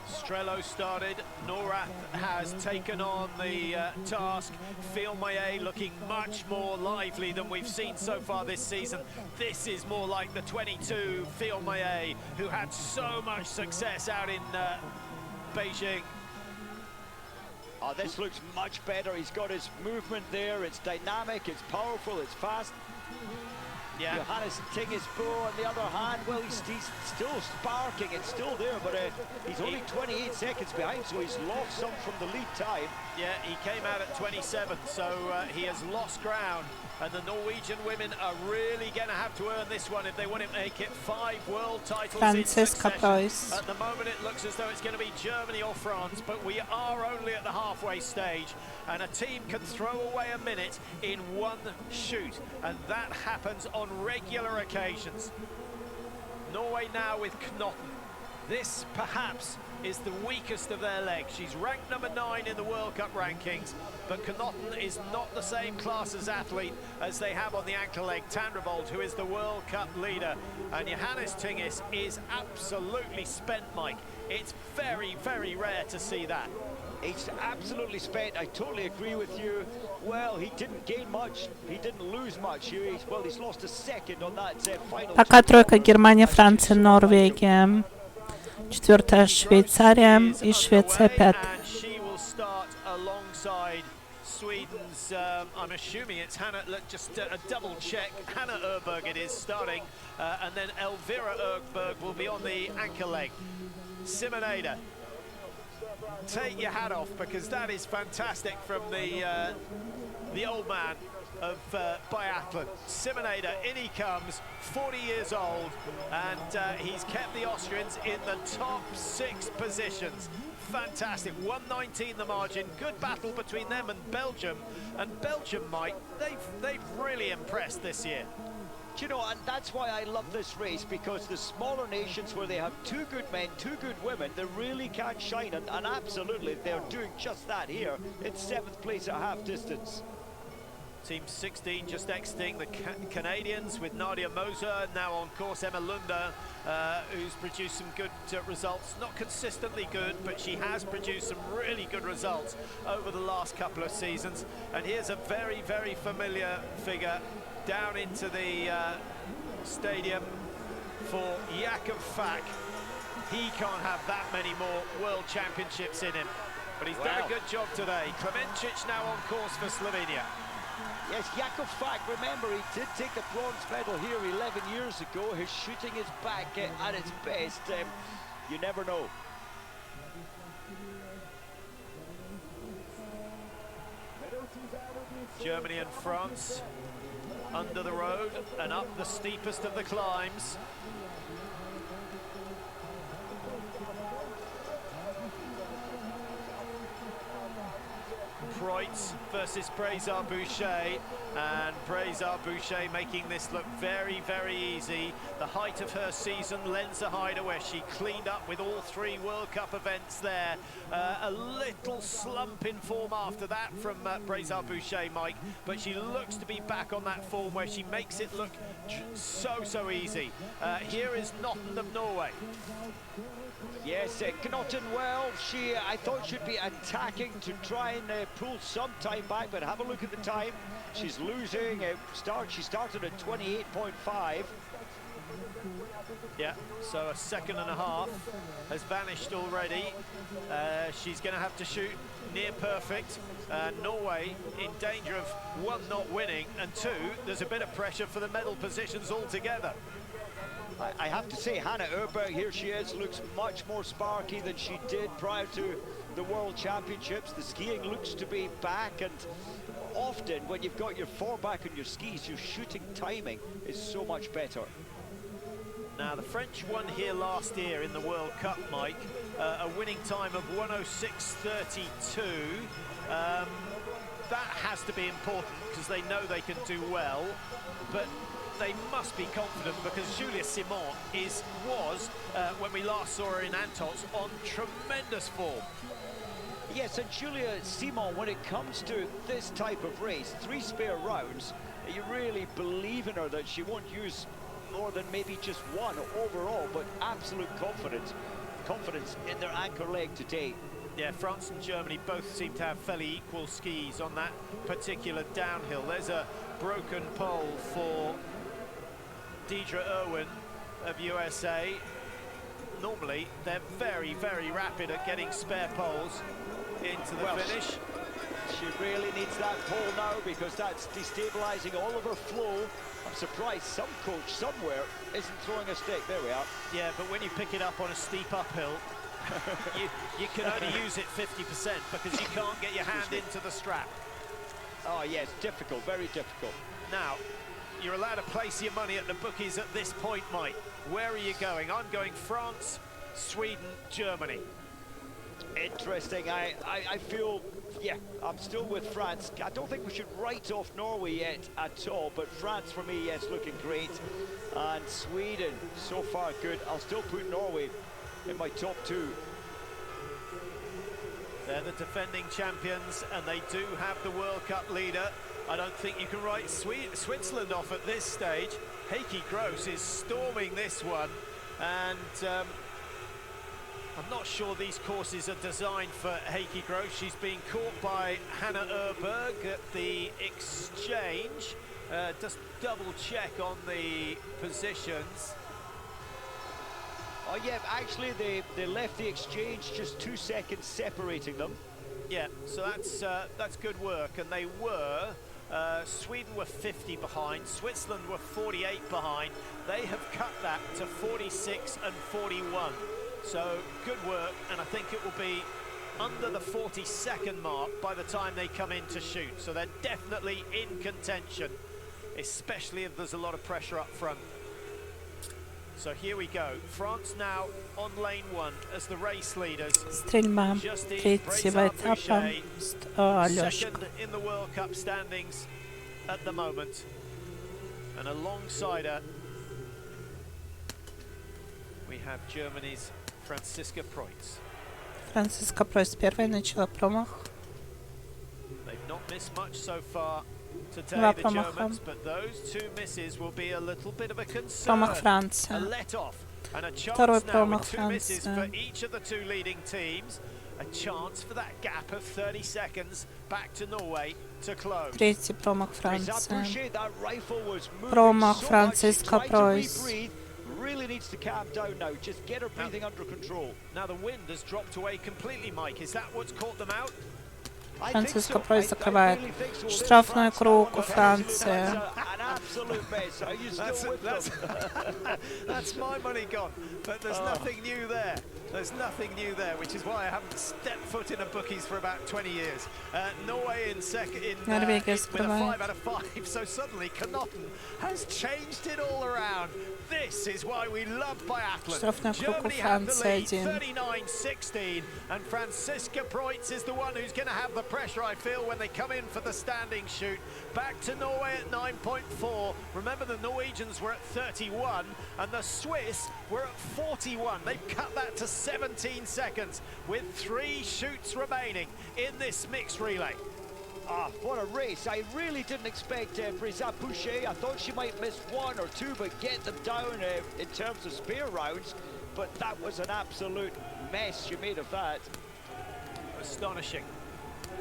Strello started, Norath has taken on the task. Filmaye looking much more lively than we've seen so far this season. This is more like the 22 Filmaye who had so much success out in Beijing. Oh, this looks much better. He's got his movement there. It's dynamic, it's powerful, it's fast. Yeah. Johannes Tingesbo, on the other hand, well, he's still sparking, it's still there, but he's only 28 seconds behind, so he's lost some from the lead time. Yeah, he came out at 27, so he has lost ground. And the Norwegian women are really going to have to earn this one if they want to make it 5 world titles in succession. At the moment, it looks as though it's going to be Germany or France, but we are only at the halfway stage, and a team can throw away a minute in one shoot, and that happens on regular occasions. Norway now with Knotten. This, perhaps, is the weakest of their legs. She's ranked number 9 in the World Cup rankings, but Knotten is not the same class as athlete as they have on the anchor leg Tandrevold, who is the World Cup leader. And Johannes Tingis is absolutely spent, Mike. It's very, very rare to see that. He's absolutely spent. I totally agree with you. Well, he didn't gain much. He didn't lose much. He's lost a second on that final. Пока тройка Германия, Франция, Норвегия. 4-я Швейцария и Швеция 5-я. Sweden's, I'm assuming it's Hannah, just a double check, Hannah Öberg it is starting, and then Elvira Öberg will be on the anchor leg. Simoneda, take your hat off, because that is fantastic from the old man of biathlon. Simoneda, in he comes, 40 years old, and he's kept the Austrians in the top 6 positions. Fantastic, 119 the margin, good battle between them and Belgium, Mike, they've really impressed this year. You know, and that's why I love this race, because the smaller nations where they have 2 good men, 2 good women, they really can shine, and absolutely they're doing just that here. It's 7th place at half distance. Team 16 just exiting the Canadians with Nadia Moser, now on course Emma Lunda, who's produced some good results. Not consistently good, but she has produced some really good results over the last couple of seasons. And here's a very, very familiar figure down into the stadium for Jakub Fak. He can't have that many more world championships in him, but he's done a good job today. Klemencic now on course for Slovenia. Yes, Jakub Fak, remember, he did take the bronze medal here 11 years ago. His shooting is back at its best. You never know. Germany and France under the road and up the steepest of the climbs. Preuss versus Boucher, and Boucher making this look very, very easy. The height of her season, Lenzerheide, where she cleaned up with all 3 World Cup events there. A little slump in form after that from Boucher, Mike, but she looks to be back on that form where she makes it look so easy. Here is Notten of Norway. Yes, Knotten, well, I thought she'd be attacking to try and pull some time back, but have a look at the time. She's losing. She started at 28.5. Yeah, so a second and a half has vanished already. She's going to have to shoot near perfect. Norway in danger of 1, not winning, and 2, there's a bit of pressure for the medal positions altogether. I have to say, Hannah Öberg, here she is, looks much more sparky than she did prior to the World Championships. The skiing looks to be back, and often when you've got your form back on your skis, your shooting timing is so much better. Now, the French won here last year in the World Cup, Mike, a winning time of 106.32. That has to be important because they know they can do well, but they must be confident because Julia Simon was, when we last saw her in Antolz, on tremendous form. Yes, and Julia Simon, when it comes to this type of race, 3 spare rounds, you really believe in her that she won't use more than maybe just 1 overall, but absolute confidence in their anchor leg today. Yeah, France and Germany both seem to have fairly equal skis on that particular downhill. There's a broken pole for Deidre Irwin of USA. Normally, they're very, very rapid at getting spare poles into the finish. She really needs that pole now because that's destabilizing all of her flow. I'm surprised some coach somewhere isn't throwing a stick. There we are. Yeah, but when you pick it up on a steep uphill, you can only use it 50% because you can't get your hand into the strap. Oh, yes, difficult, very difficult. Now, you're allowed to place your money at the bookies at this point, Mike. Where are you going? I'm going France, Sweden, Germany. Interesting. I feel, yeah, I'm still with France. I don't think we should write off Norway yet at all, but France for me, yes, looking great. And Sweden, so far good. I'll still put Norway in my top 2. They're the defending champions, and they do have the World Cup leader. I don't think you can write Switzerland off at this stage. Heikki Gross is storming this one, and I'm not sure these courses are designed for Heikki Gross. She's being caught by Hannah Öberg at the exchange. Just double check on the positions. Oh yeah, actually they left the exchange just 2 seconds separating them. Yeah, so that's good work, and they were. Sweden were 50 behind, Switzerland were 48 behind. They have cut that to 46 and 41. So good work, and I think it will be under the 40-second mark by the time they come in to shoot. So they're definitely in contention, especially if there's a lot of pressure up front. So here we go. France now on lane 1 as the race leaders. Стрельба третьего этапа. Second in the World Cup standings at the moment. And alongside her, we have Germany's Franziska Preuss. Франциска Пройс первая начала промах. They've not missed much so far today, Два the промаха. Germans, but those 2 misses will be a little bit of a concern. Промах A Франция. let-off and a chance Второй now промах with 2 misses for Франции. each of the 2 leading teams. A chance for that gap of 30 seconds back to Norway to close. Третий промах Франции. Boucher, that rifle was moving Промах so much. Франциска She tried to Пройс. rebreathe, really needs to calm down now. Just get her breathing under control. Now the wind has dropped away completely, Mike. Is that what's caught them out? Франциска Пройс закрывает штрафной круг у Франции. absolute mess. Are you still with them? That's my money gone. But there's nothing new there. There's nothing new there, which is why I haven't stepped foot in a bookies for about 20 years. Norway in second, with a 5 out of 5. So suddenly, Knotten has changed it all around. This is why we love biathlon. Germany have the lead, 39-16, and Franziska Preutz is the one who's going to have the pressure, I feel, when they come in for the standing shoot. Back to Norway at 9.4. Remember, the Norwegians were at 31, and the Swiss were at 41. They've cut that to 17 seconds with 3 shoots remaining in this mixed relay. What a race. I really didn't expect Brisa Boucher. I thought she might miss 1 or 2, but get them down in terms of spare rounds. But that was an absolute mess she made of that. Astonishing.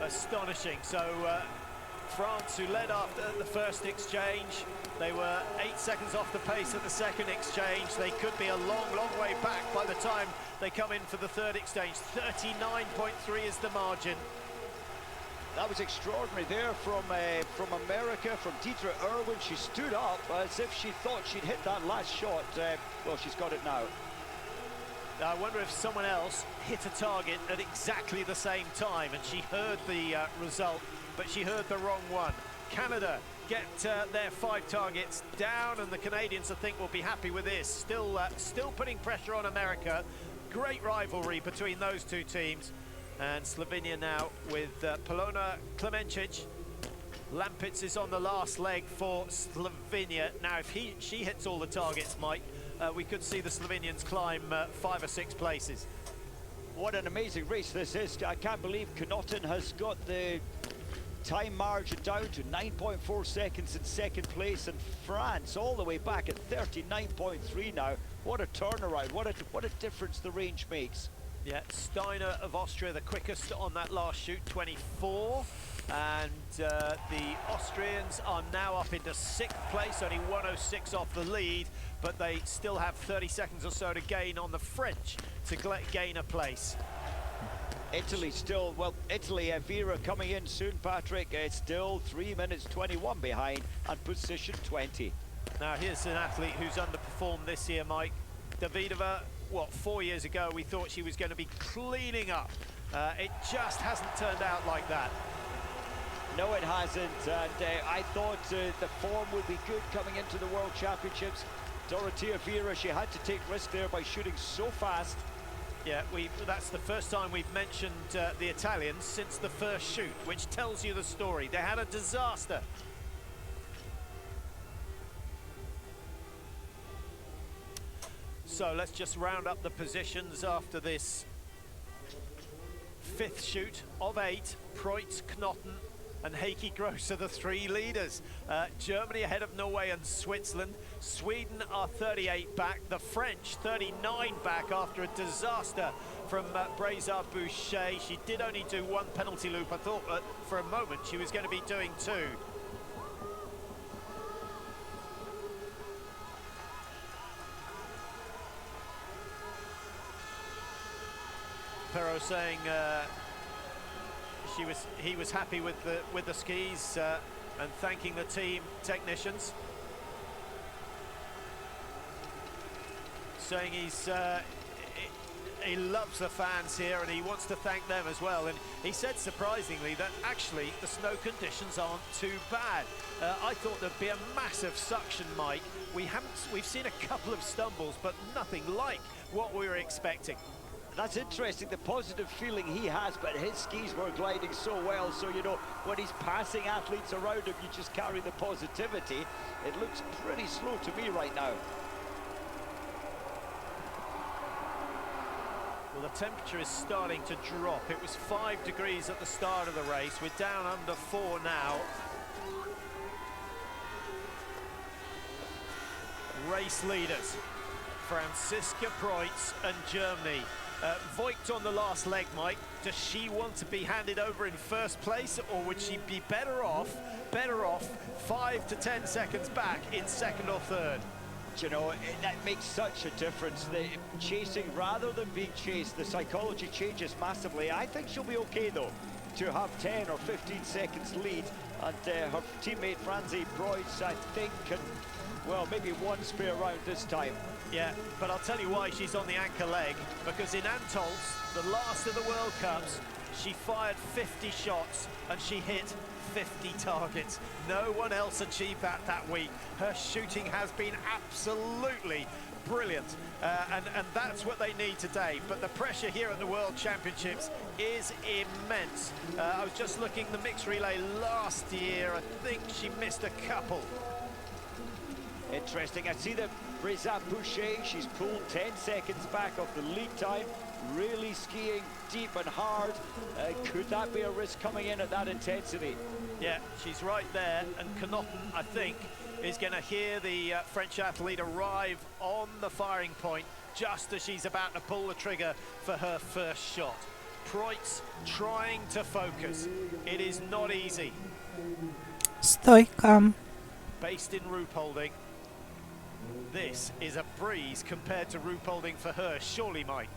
Astonishing. So France, who led after the first exchange, they were 8 seconds off the pace at the second exchange. They could be a long, long way back by the time they come in for the third exchange. 39.3 is the margin. That was extraordinary there from America, from Deidre Irwin. She stood up as if she thought she'd hit that last shot. Well, she's got it now. I wonder if someone else hit a target at exactly the same time, and she heard the result, but she heard the wrong one. Canada get their 5 targets down, and the Canadians, I think, will be happy with this. Still putting pressure on America. Great rivalry between those two teams. And Slovenia now with Polona Klemencic. Lampitz is on the last leg for Slovenia. Now, if she hits all the targets, Mike, we could see the Slovenians climb 5 or 6 places. What an amazing race this is. I can't believe Knotten has got the time margin down to 9.4 seconds in second place, and France all the way back at 39.3 now. What a turnaround, what a difference the range makes. Yeah, Steiner of Austria the quickest on that last shoot, 24. And the Austrians are now up into 6th place, only 106 off the lead, but they still have 30 seconds or so to gain on the French to gain a place. Italy still, well, Italy, Vera coming in soon, Patrick. It's still 3 minutes 21 behind and position 20. Now, here's an athlete who's underperformed this year, Mike. Davidova, what, 4 years ago, we thought she was going to be cleaning up. It just hasn't turned out like that. No, it hasn't, and I thought the form would be good coming into the World Championships. Dorothea Vera, she had to take risk there by shooting so fast. Yeah, that's the first time we've mentioned the Italians since the first shoot, which tells you the story. They had a disaster. So let's just round up the positions after this 5th shoot of 8. Preutz, Knotten and Heikki Gross are the 3 leaders. Germany ahead of Norway and Switzerland. Sweden are 38 back. The French 39 back after a disaster from Breza Boucher. She did only do 1 penalty loop. I thought for a moment she was going to be doing 2. Perrault saying he was happy with the skis and thanking the team technicians, saying he loves the fans here and he wants to thank them as well. And he said surprisingly that actually the snow conditions aren't too bad. I thought there'd be a massive suction, Mike. We've seen a couple of stumbles, but nothing like what we were expecting. That's interesting, the positive feeling he has, but his skis were gliding so well, so you know, when he's passing athletes around him, you just carry the positivity. It looks pretty slow to me right now. Well, the temperature is starting to drop. It was 5 degrees at the start of the race. We're down under 4 now. Race leaders, Franziska Preutz and Germany. Voigt on the last leg, Mike. Does she want to be handed over in first place, or would she be better off 5 to 10 seconds back in second or third? You know, that makes such a difference. The chasing rather than being chased, the psychology changes massively. I think she'll be okay though to have 10 or 15 seconds lead And her teammate Franzi Broyds, I think, can, well, maybe one spare round this time. Yeah, but I'll tell you why she's on the anchor leg, because in Antolz, the last of the World Cups, she fired 50 shots and she hit 50 targets. No one else achieved that week. Her shooting has been absolutely brilliant, and that's what they need today. But the pressure here at the World Championships is immense. I was just looking the mixed relay last year. I think she missed a couple. Interesting. I see that Breza Boucher, she's pulled 10 seconds back off the lead time. Really skiing deep and hard. Could that be a risk coming in at that intensity? Yeah, she's right there, and Knotten, I think, is going to hear the French athlete arrive on the firing point just as she's about to pull the trigger for her first shot. Preutz trying to focus. It is not easy. Stojka. Based in Ruhpolding. This is a breeze compared to Ruhpolding for her, surely, Mike.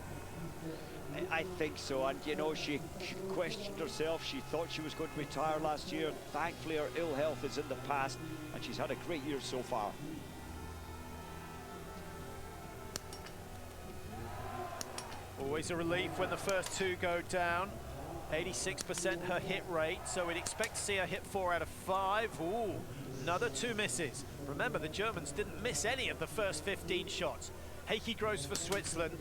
I think so, and you know, she questioned herself. She thought she was going to retire last year. Thankfully, her ill health is in the past, and she's had a great year so far. Always a relief when the first two go down. 86% her hit rate, so we'd expect to see her hit 4 out of 5. Ooh, another 2 misses. Remember, the Germans didn't miss any of the first 15 shots. Heikki Gross for Switzerland.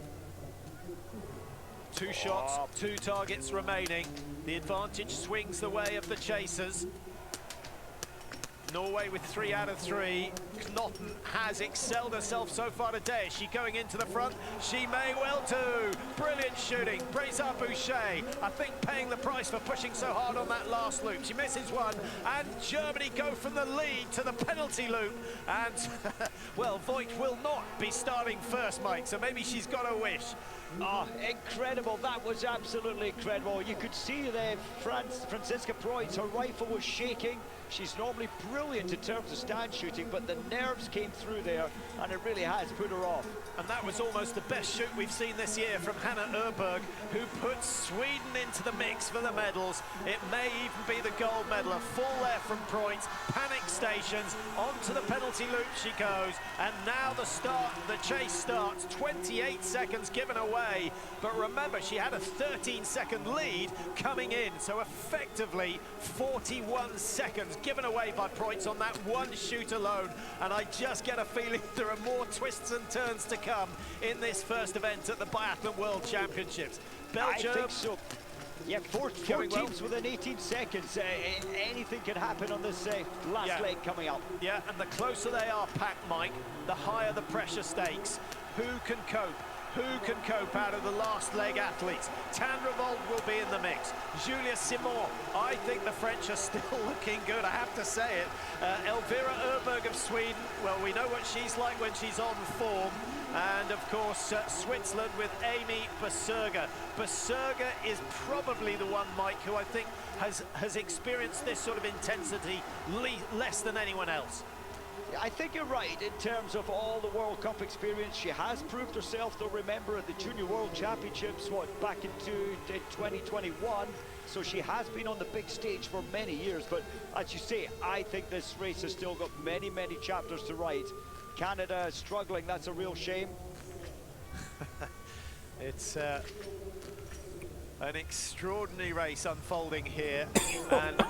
2 shots, 2 targets remaining. The advantage swings the way of the chasers. Norway with 3 out of 3. Knotten has excelled herself so far today. Is she going into the front? She may well do. Brilliant shooting. Breza Boucher, I think, paying the price for pushing so hard on that last loop. She misses one, and Germany go from the lead to the penalty loop. And, well, Voigt will not be starting first, Mike, so maybe she's got a wish. Oh, incredible. That was absolutely incredible. You could see there, Franziska Preutz, her rifle was shaking. She's normally brilliant in terms of stand shooting, but the nerves came through there, and it really has put her off. And that was almost the best shoot we've seen this year from Hanna Öberg, who puts Sweden into the mix for the medals. It may even be the gold medal. A full there from Preutz, panic stations, onto the penalty loop she goes, and now the chase starts. 28 seconds given away, but remember, she had a 13-second lead coming in, so effectively 41 seconds given away by Preutz on that one shoot alone. And I just get a feeling there are more twists and turns to come in this first event at the Biathlon World Championships. Belgium, I think so. Yeah, four teams within 18 seconds. Anything can happen on this last leg coming up. Yeah, and the closer they are packed, Mike, the higher the pressure stakes. Who can cope? Who can cope out of the last leg athletes? Tan Revolt will be in the mix. Julia Simon, I think the French are still looking good, I have to say it. Elvira Öberg of Sweden, well, we know what she's like when she's on form. And of course, Switzerland with Amy Beserger. Beserger is probably the one, Mike, who I think has experienced this sort of intensity less than anyone else. I think you're right in terms of all the World Cup experience. She has proved herself, though. Remember, at the Junior World Championships, back into 2021. So she has been on the big stage for many years. But as you say, I think this race has still got many, many chapters to write. Canada is struggling. That's a real shame. It's an extraordinary race unfolding here. And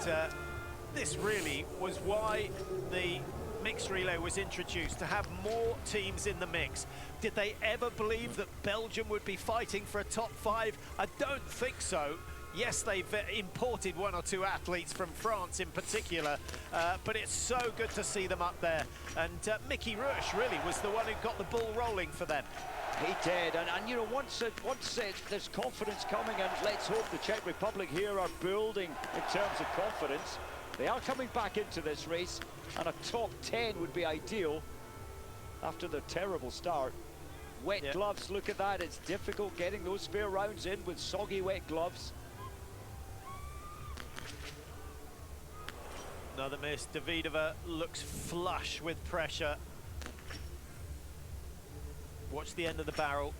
this really was why the mixed relay was introduced, to have more teams in the mix. Did they ever believe that Belgium would be fighting for a top 5? I don't think so. Yes, they've imported 1 or 2 athletes from France in particular, but it's so good to see them up there. And Mickey Rush really was the one who got the ball rolling for them. He did, and you know, once there's confidence coming, and let's hope the Czech Republic here are building in terms of confidence. They are coming back into this race, and a top 10 would be ideal after the terrible start. Wet gloves, look at that. It's difficult getting those spare rounds in with soggy wet gloves. Another miss. Davidova looks flush with pressure. Watch the end of the barrel.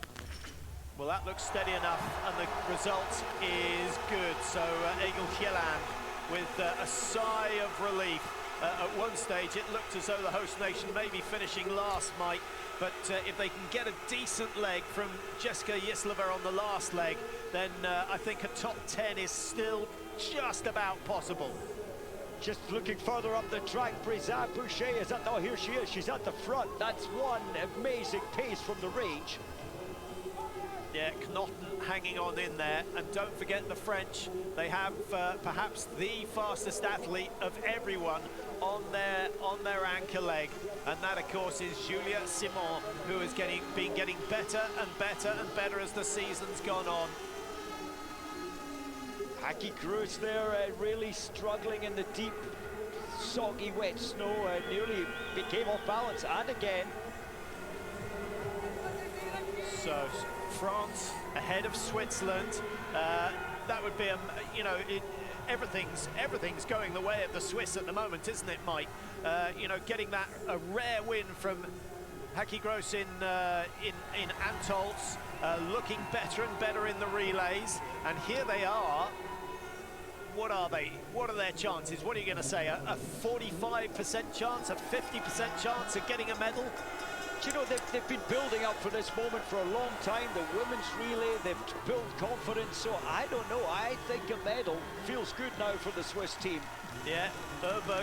Well, that looks steady enough, and the result is good. So Egil Kjelland with a sigh of relief. At one stage, it looked as though the host nation may be finishing last, Mike, but if they can get a decent leg from Jessica Yislova on the last leg, then I think a top 10 is still just about possible. Just looking further up the track, Brisa Boucher is at, oh, here she is, she's at the front. That's one amazing pace from the range. Yeah, Knotten hanging on in there, and don't forget the French. They have perhaps the fastest athlete of everyone on their anchor leg, and that, of course, is Julia Simon, who has been getting better and better and better as the season's gone on. Haki Gross there, really struggling in the deep, soggy, wet snow, nearly became off balance, and again. So France ahead of Switzerland. That would be you know, everything's going the way of the Swiss at the moment, isn't it, Mike? You know, getting that a rare win from Haki Gross in Antolz, looking better and better in the relays, and here they are. What are they? What are their chances? What are you going to say? A 45% chance, a 50% chance of getting a medal? Do you know, they've been building up for this moment for a long time. The women's relay, they've built confidence, so I don't know. I think a medal feels good now for the Swiss team. Yeah,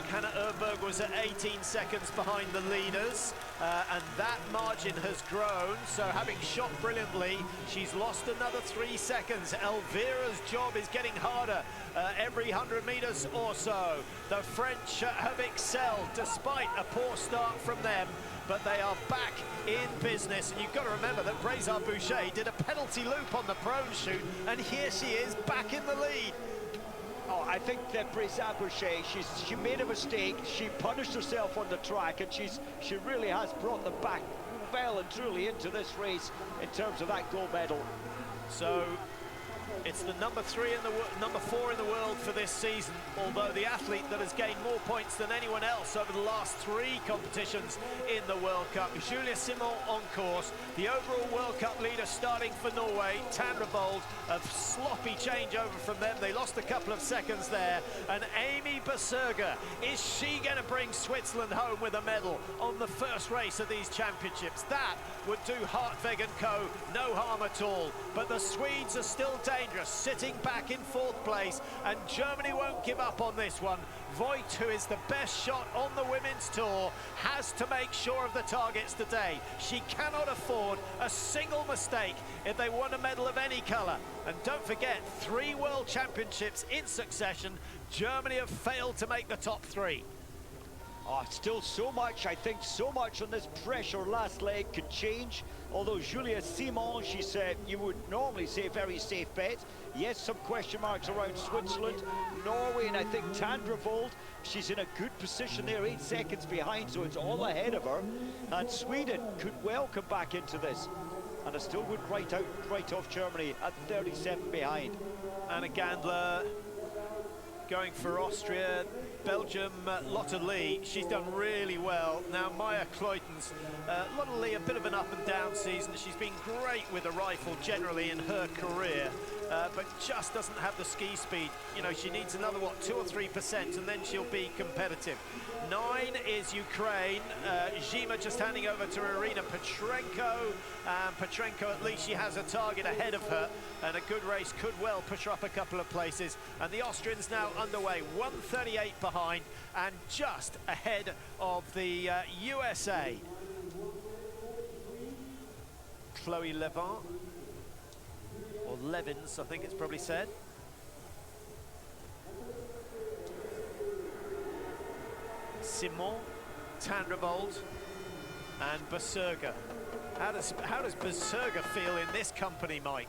Hannah Erberg was at 18 seconds behind the leaders, and that margin has grown. So having shot brilliantly, she's lost another 3 seconds. Elvira's job is getting harder every 100 meters or so. The French have excelled despite a poor start from them, but they are back in business. And you've got to remember that Brisa Boucher did a penalty loop on the prone shoot, and here she is back in the lead. Oh, I think that Brisa Boucher, she made a mistake. She punished herself on the track, and she really has brought them back well and truly into this race in terms of that gold medal. So it's the number 4 in the world for this season, although the athlete that has gained more points than anyone else over the last 3 competitions in the World Cup. Julia Simon on course, the overall World Cup leader starting for Norway, Tanrevold. A sloppy changeover from them. They lost a couple of seconds there. And Amy Berserger, is she going to bring Switzerland home with a medal on the first race of these championships? That would do Hartweg and co no harm at all. But the Swedes are still dangerous, sitting back in 4th place, and Germany won't give up on this one. Voigt, who is the best shot on the women's tour, has to make sure of the targets today. She cannot afford a single mistake if they want a medal of any colour. And don't forget, 3 world championships in succession. Germany have failed to make the top 3. Oh, still so much, I think so much on this pressure last leg could change. Although Julia Simon, she said, you would normally say very safe bet. Yes, some question marks around Switzerland, Norway, and I think Tanrevold. She's in a good position there, 8 seconds behind, so it's all ahead of her. And Sweden could well come back into this. And I still would write off Germany at 37 behind. Anna Gandler going for Austria. Belgium, Lotte Lee, she's done really well. Now Maya Kleutens, Lotte Lee, a bit of an up and down season. She's been great with a rifle generally in her career, but just doesn't have the ski speed. You know, she needs another, what, 2 or 3%, and then she'll be competitive. 9 is Ukraine. Zhima just handing over to Irina Petrenko. Petrenko, at least she has a target ahead of her, and a good race could well push her up a couple of places. And the Austrians now underway, 1:38 behind, and just ahead of the USA. Chloe Levin, or Levins, I think it's probably said. Simon, Tanrevold, and Berserger. How does Berserger feel in this company, Mike?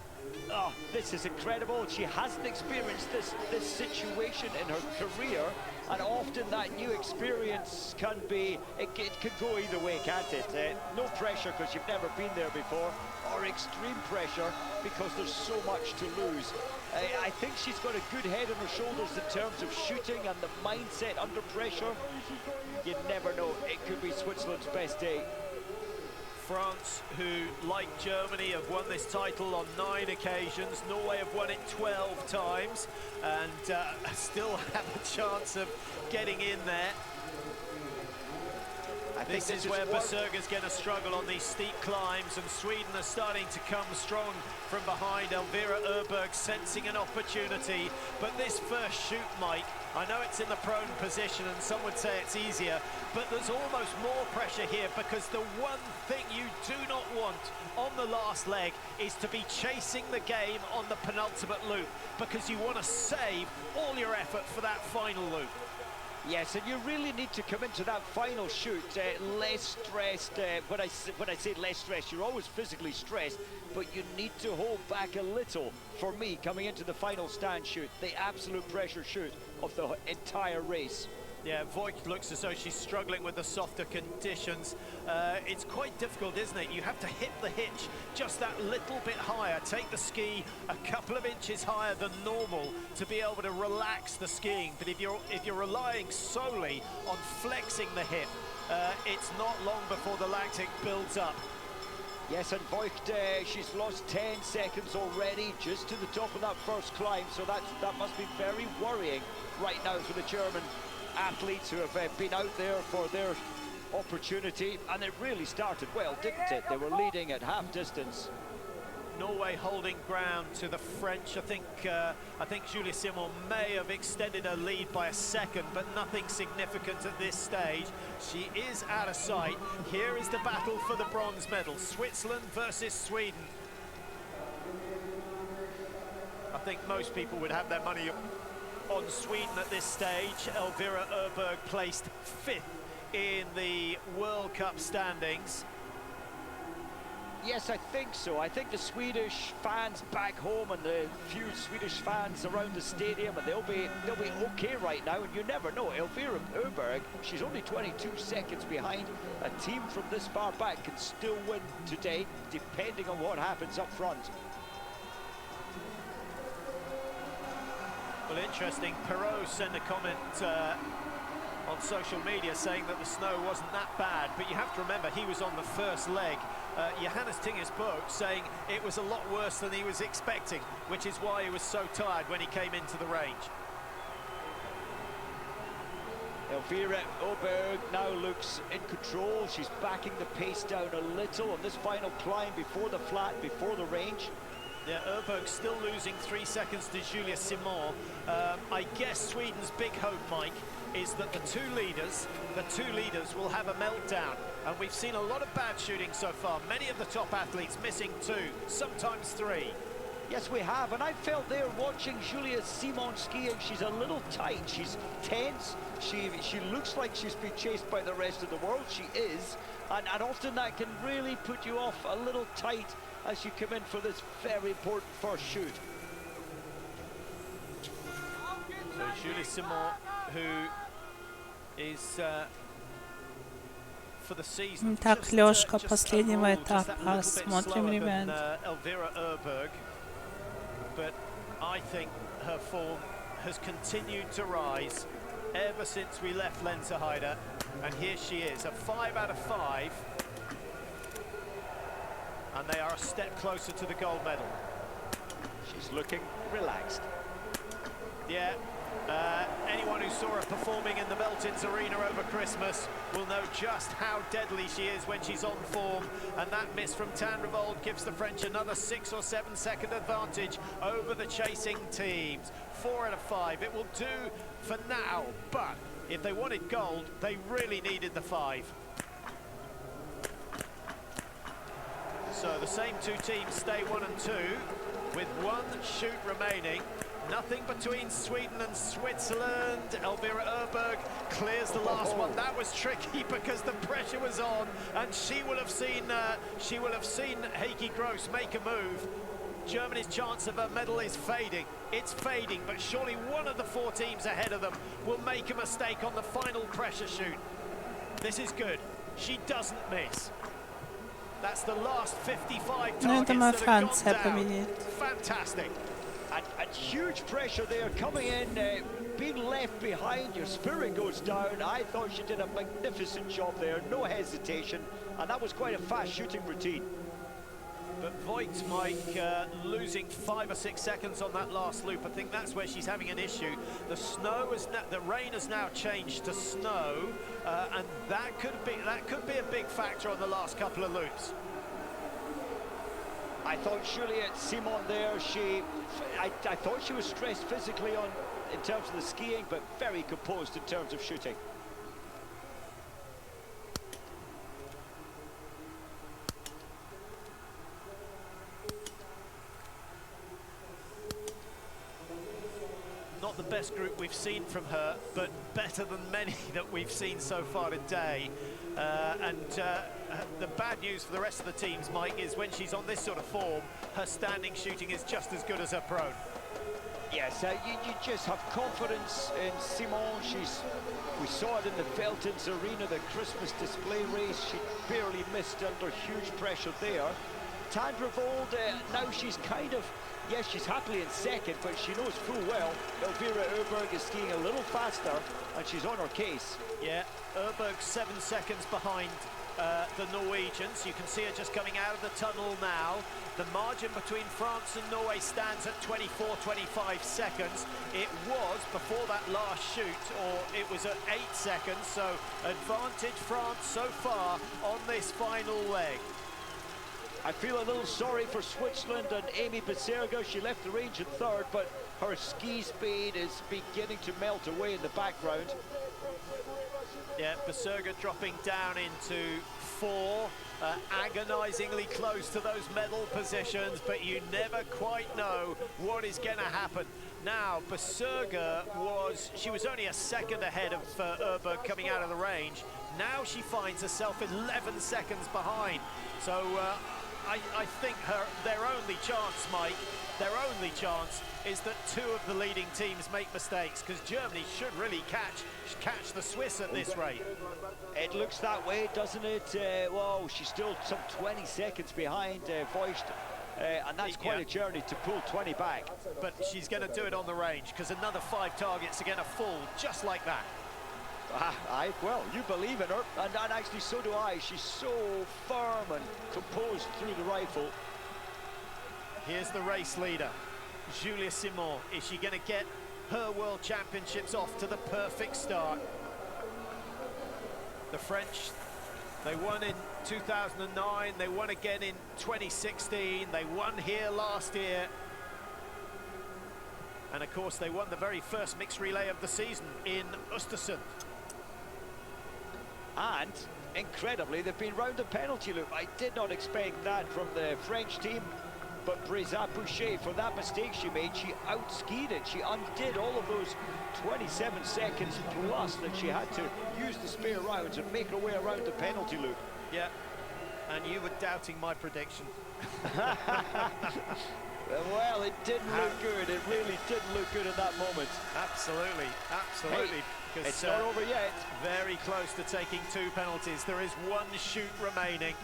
Oh, this is incredible. She hasn't experienced this situation in her career, and often that new experience can be, it can go either way, can't it? No pressure because you've never been there before, or extreme pressure because there's so much to lose. I think she's got a good head on her shoulders in terms of shooting and the mindset under pressure. You never know, it could be Switzerland's best day. France, who, like Germany, have won this title on 9 occasions. Norway have won it 12 times and still have a chance of getting in there. This is where Berserker's going to struggle on these steep climbs, and Sweden are starting to come strong from behind. Elvira Öberg sensing an opportunity, but this first shoot, Mike, I know it's in the prone position and some would say it's easier, but there's almost more pressure here because the one thing you do not want on the last leg is to be chasing the game on the penultimate loop, because you want to save all your effort for that final loop. Yes, and you really need to come into that final shoot less stressed. When I say less stressed, you're always physically stressed, but you need to hold back a little, for me, coming into the final stand shoot, the absolute pressure shoot of the entire race. Yeah, Voigt looks as though she's struggling with the softer conditions. It's quite difficult, isn't it? You have to hit the hitch just that little bit higher, take the ski a couple of inches higher than normal to be able to relax the skiing. But if you're relying solely on flexing the hip, it's not long before the lactic builds up. Yes, and Voigt, she's lost 10 seconds already just to the top of that first climb, so that must be very worrying right now for the German athletes who have been out there for their opportunity, and it really started well, didn't it? They were leading at half distance. Norway holding ground to the French. I think Julie Simon may have extended her lead by a second, but nothing significant at this stage. She is out of sight. Here is the battle for the bronze medal. Switzerland versus Sweden. I think most people would have their money on Sweden at this stage. Elvira Öberg placed 5th in the World Cup standings. Yes, I think so. I think the Swedish fans back home and the few Swedish fans around the stadium, and they'll be okay right now. And you never know. Elvira Öberg, she's only 22 seconds behind. A team from this far back can still win today, depending on what happens up front. Well, interesting. Perot sent a comment on social media saying that the snow wasn't that bad, but you have to remember he was on the first leg. Johannes Tinger's book saying it was a lot worse than he was expecting, which is why he was so tired when he came into the range. Elvira Öberg now looks in control. She's backing the pace down a little on this final climb before the flat, before the range. Yeah, Öberg still losing 3 seconds to Julia Simon. I guess Sweden's big hope, Mike, is that the two leaders will have a meltdown. And we've seen a lot of bad shooting so far. Many of the top athletes missing 2, sometimes 3. Yes, we have, and I felt there watching Julia Simon skiing. She's a little tight, she's tense, she looks like she's been chased by the rest of the world. She is, and often that can really put you off a little tight as you come in for this very important first shoot. So Julie Simon, who is for the season Так, Лёшка последнего этапа. Смотрим, ребят. Elvira Öberg, but I think her form has continued to rise ever since we left Lenzerheide, and here she is, a 5 out of 5. And they are a step closer to the gold medal. She's looking relaxed. Yeah, anyone who saw her performing in the Meltins Arena over Christmas will know just how deadly she is when she's on form. And that miss from Tandrevold gives the French another 6 or 7 second advantage over the chasing teams. 4 out of 5, it will do for now, but if they wanted gold, they really needed the 5. So the same two teams stay 1 and 2 with 1 shoot remaining. Nothing between Sweden and Switzerland. Elvira Öberg clears the last one. That was tricky because the pressure was on, and she will have seen Heikki Gross make a move. Germany's chance of a medal is fading. It's fading, but surely one of the 4 teams ahead of them will make a mistake on the final pressure shoot. This is good. She doesn't miss. That's the last 55 targets that have gone down. Fantastic. And huge pressure there coming in, being left behind, your spirit goes down. I thought she did a magnificent job there, no hesitation, and that was quite a fast shooting routine. But Voigt, Mike, losing 5 or 6 seconds on that last loop. I think that's where she's having an issue. The snow is the rain has now changed to snow, and that could be a big factor on the last couple of loops. I thought Juliette Simon there, I thought she was stressed physically in terms of the skiing, but very composed in terms of shooting. Not the best group we've seen from her, but better than many that we've seen so far today. The bad news for the rest of the teams, Mike, is when she's on this sort of form, her standing shooting is just as good as her prone. Yes, you just have confidence in Simon. We saw it in the Feltons Arena, the Christmas display race. She barely missed under huge pressure there. Tandrevold, now she's kind of, yes, she's happily in second, but she knows full well Elvira Öberg is skiing a little faster, and she's on her case. Yeah, Öberg 7 seconds behind the Norwegians. You can see her just coming out of the tunnel now. The margin between France and Norway stands at 24-25 seconds. It was before that last shoot, or it was at 8 seconds, so advantage France so far on this final leg. I feel a little sorry for Switzerland and Amy Beserga. She left the range in third, but her ski speed is beginning to melt away in the background. Yeah, Beserga dropping down into 4, agonizingly close to those medal positions, but you never quite know what is going to happen. Now, Beserga she was only a second ahead of Öberg coming out of the range. Now she finds herself 11 seconds behind. So I think their only chance, Mike, their only chance is that 2 of the leading teams make mistakes, because Germany should really catch the Swiss at this rate. It looks that way, doesn't it? Whoa, she's still some 20 seconds behind Voigt, and that's quite a journey to pull 20 back. But she's going to do it on the range, because another 5 targets are going to fall just like that. Well, you believe in her, and actually so do I. She's so firm and composed through the rifle. Here's the race leader, Julia Simon. Is she going to get her World Championships off to the perfect start? The French, they won in 2009, they won again in 2016, they won here last year. And of course, they won the very first mixed relay of the season in Östersund. And incredibly, they've been round the penalty loop. I did not expect that from the French team, but Breza Pouchet, for that mistake she made, she outskied it. She undid all of those 27 seconds plus that she had to use the spare rounds and make her way around the penalty loop. Yeah, and you were doubting my prediction. Well, it didn't look good. It really didn't look good at that moment. Absolutely, absolutely. Hey, it's not over yet. Very close to taking 2 penalties. There is 1 shoot remaining.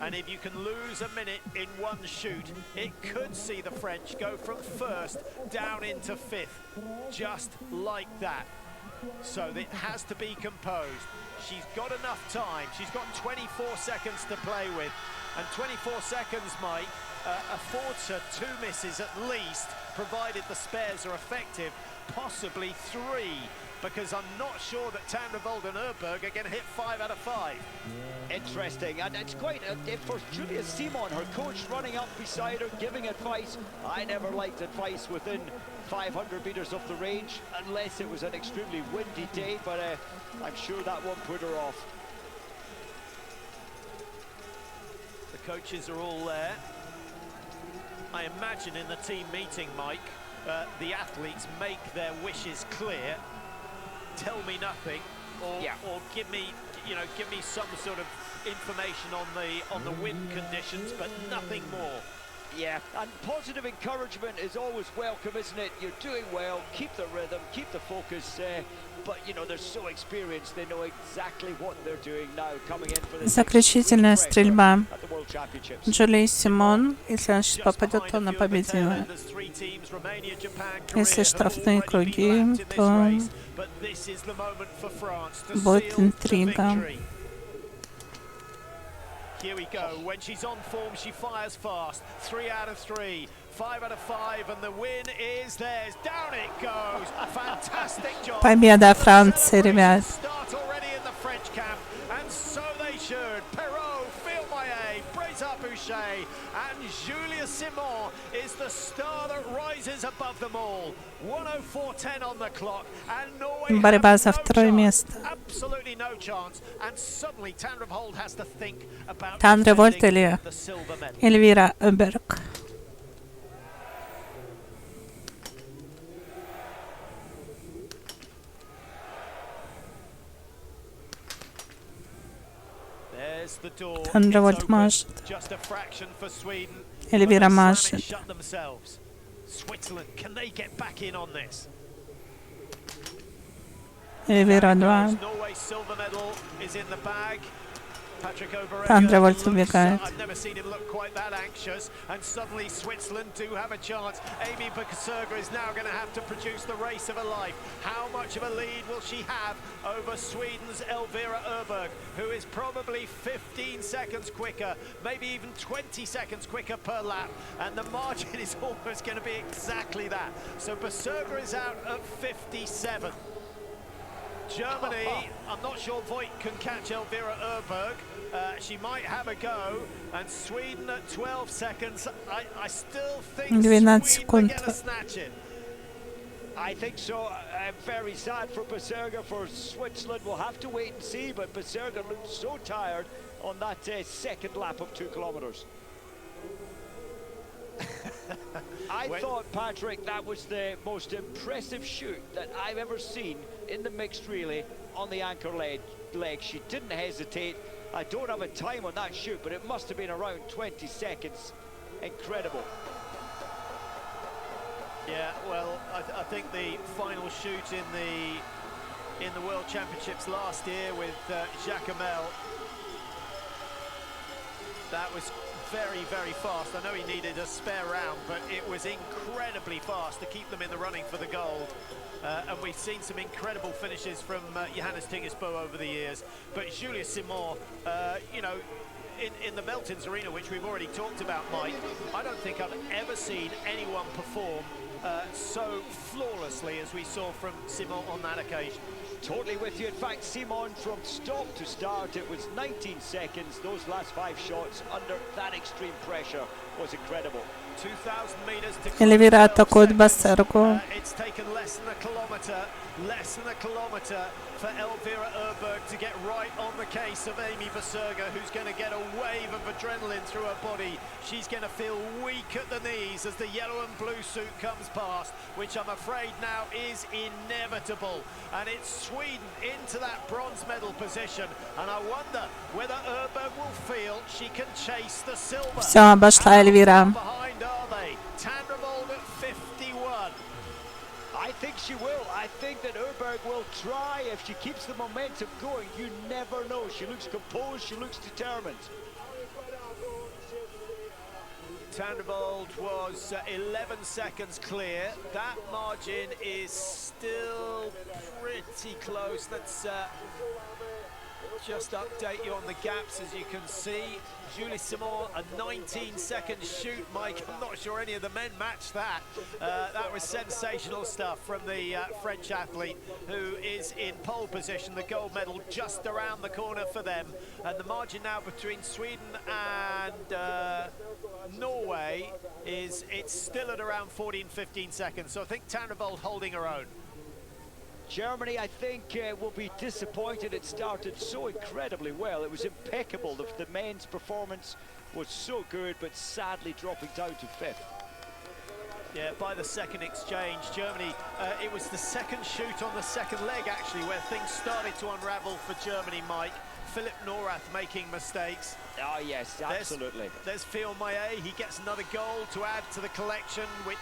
And if you can lose a minute in 1 shoot, it could see the French go from 1st down into 5th. Just like that. So it has to be composed. She's got enough time. She's got 24 seconds to play with. And 24 seconds, Mike, affords her 2 misses at least, provided the spares are effective, possibly 3, because I'm not sure that Tandrevold and Öberg are going to hit 5 out of 5. Interesting, and it's quite for Julia Simon, her coach running up beside her, giving advice. I never liked advice within 500 meters of the range, unless it was an extremely windy day, but I'm sure that won't put her off. The coaches are all there. I imagine in the team meeting, Mike, the athletes make their wishes clear. Tell me nothing, or give me some sort of information on the wind conditions, but nothing more. Yeah, and positive encouragement is always welcome, isn't it? You're doing well, keep the rhythm, keep the focus, but you know, they're so experienced, they know exactly what they're doing now, coming in for this Заключительная стрельба at the World Championships. Джулии Симон. Если она сейчас попадет, то она победила. Если штрафные круги, то будет интрига. Here we go. When she's on form, she fires fast. 3 out of 3, 5 out of 5, and the win is theirs. Down it goes. A fantastic job. Победа Франции, ребят. Start already in the French camp, and so they should. Perrault, Feel Maillet, Breza Boucher, and Julia Simon is the star that rises above them all. 104.10 on the clock, and Norway Борьба за второе место. absolutely no chance, and suddenly Tandra Holt has to think about Тандра Вольт или the silver medal. Эльвира Öberg. There's the door. Тандра It's Вольт open. машет. Just a fraction for Sweden. Эльвира But they машет. shut themselves. Switzerland, can they get back in on this? Эльвира 2. Norway's silver medal is in the bag. Patrick Тандра Overegger Вольт looks, убегает. I've never seen him look quite that anxious, and suddenly Switzerland do have a chance. Amy Bukaserga is now going to have to produce the race of her life. How much of a lead will she have over Sweden's Elvira Öberg, who is probably 15 seconds quicker, maybe even 20 seconds quicker per lap, and the margin is almost going to be exactly that. So Bukaserga is out at 57. Germany, I'm not sure Voigt can catch Elvira Öberg. She might have a go, and Sweden at 12 seconds. I still think 12 Sweden may секунд. get a snatch in. I think so. Very sad for Bukaserga, for Switzerland. We'll have to wait and see, but Bukaserga looked so tired on that second lap of 2 kilometers. I thought, Patrick, that was the most impressive shoot that I've ever seen in the mixed relay on the anchor leg. She didn't hesitate. I don't have a time on that shoot, but it must have been around 20 seconds. Incredible. Yeah, well, I think the final shoot in the World Championships last year with Jacquemelle, that was very, very fast. I know he needed a spare round, but it was incredibly fast to keep them in the running for the gold. And we've seen some incredible finishes from Johannes Tingesbo over the years. But Julia Simon, you know, in the Beltons arena, which we've already talked about, Mike, I don't think I've ever seen anyone perform so flawlessly as we saw from Simon on that occasion. Totally with you. In fact, Simon, from stop to start, it was 19 seconds. Those last 5 shots under that extreme pressure was incredible. 2,000 meters to Эльвира атакует Бассергу. It's taken less than a kilometer for Elvira Öberg to get right on the case of Amy Bukaserga, who's going to get a wave of adrenaline through her body. She's going to feel weak at the knees as the yellow and blue suit comes past, which I'm afraid now is inevitable. And it's Sweden into that bronze medal position. And I wonder whether Öberg will feel she can chase the silver. Все, обошла Эльвира. Behind are they? Tandrevold at 51. I think she will. I think that Öberg will try if she keeps the momentum going. You never know. She looks composed. She looks determined. Tandrevold was 11 seconds clear. That margin is still pretty close. Let's just update you on the gaps. As you can see, Julie Simon, a 19-second shoot, Mike. I'm not sure any of the men matched that. That was sensational stuff from the French athlete, who is in pole position. The gold medal just around the corner for them. And the margin now between Sweden and Norway it's still at around 14-15 seconds. So I think Tandrevold holding her own. Germany, I think, will be disappointed. It started so incredibly well. It was impeccable. The men's performance was so good, but sadly dropping down to 5th. Yeah, by the second exchange, Germany, it was the second shoot on the second leg, actually, where things started to unravel for Germany, Mike. Philip Norath making mistakes. Oh, yes, absolutely. There's Phil Maillet. He gets another goal to add to the collection, which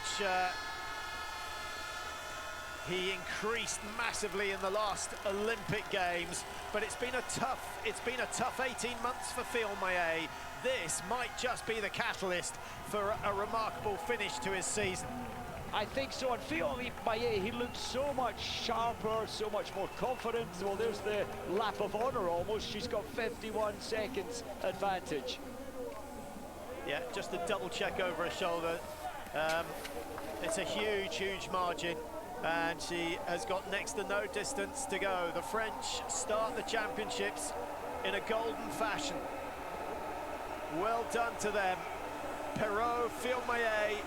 he increased massively in the last Olympic Games. But it's been a tough 18 months for Phil Maillet. This might just be the catalyst for a remarkable finish to his season. I think so, and Phil Maillet, he looks so much sharper, so much more confident. Well, there's the lap of honour almost. She's got 51 seconds advantage. Yeah, just a double check over her shoulder. It's a huge margin, and she has got next to no distance to go. The French start the championships in a golden fashion. Well done to them. Perrault, Phil Maillet,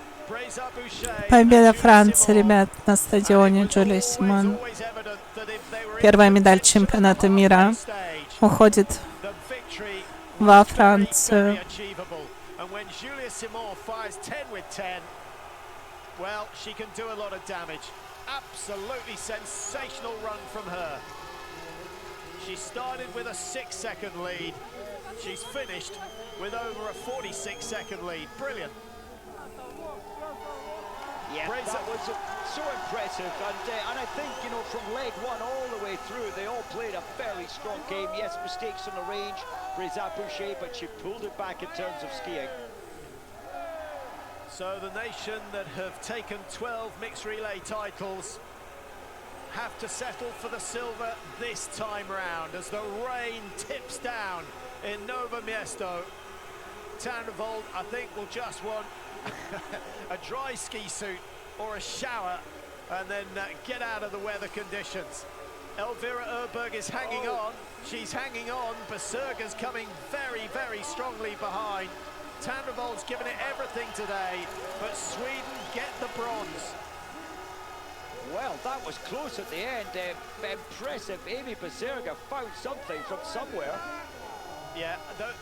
Победа Франции, ребят, на стадионе Джулия Симон. Первая медаль чемпионата мира уходит во Францию. She started with a 6-second lead. She's finished with over a 46-second lead. Brilliant. Yeah, that was so impressive, and I think, you know, from leg one all the way through, they all played a very strong game. Yes, mistakes on the range, Boucher, but she pulled it back in terms of skiing. So the nation that have taken 12 mixed relay titles have to settle for the silver this time round as the rain tips down in Novo Mesto. Tandrevold, I think, will just want a dry ski suit or a shower and then get out of the weather conditions. Elvira Öberg is hanging on. She's hanging on. Berserger's coming very strongly behind. Tandrevold's given it everything today, but Sweden get the bronze. Well, that was close at the end. Impressive. Amy Berserger found something from somewhere. Yeah,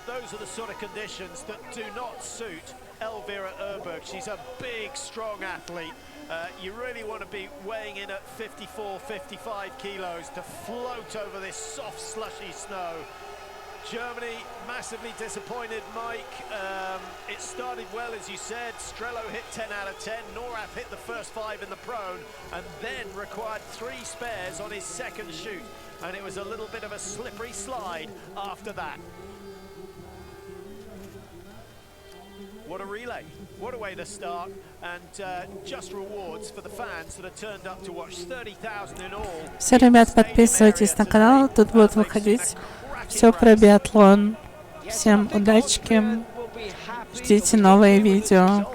those are the sort of conditions that do not suit Elvira Öberg. She's a big, strong athlete. You really want to be weighing in at 54, 55 kilos to float over this soft, slushy snow. Germany massively disappointed, Mike. It started well, as you said. Strello hit 10 out of 10. Norath hit the first 5 in the prone and then required 3 spares on his second shoot. And it was a little bit of a slippery slide after that. What a relay. What a way to start. And just rewards for the fans that have turned up to watch. 30,000 in all. Все, ребят, подписывайтесь на канал. Тут будет выходить все про биатлон. Всем удачки. Ждите новые видео.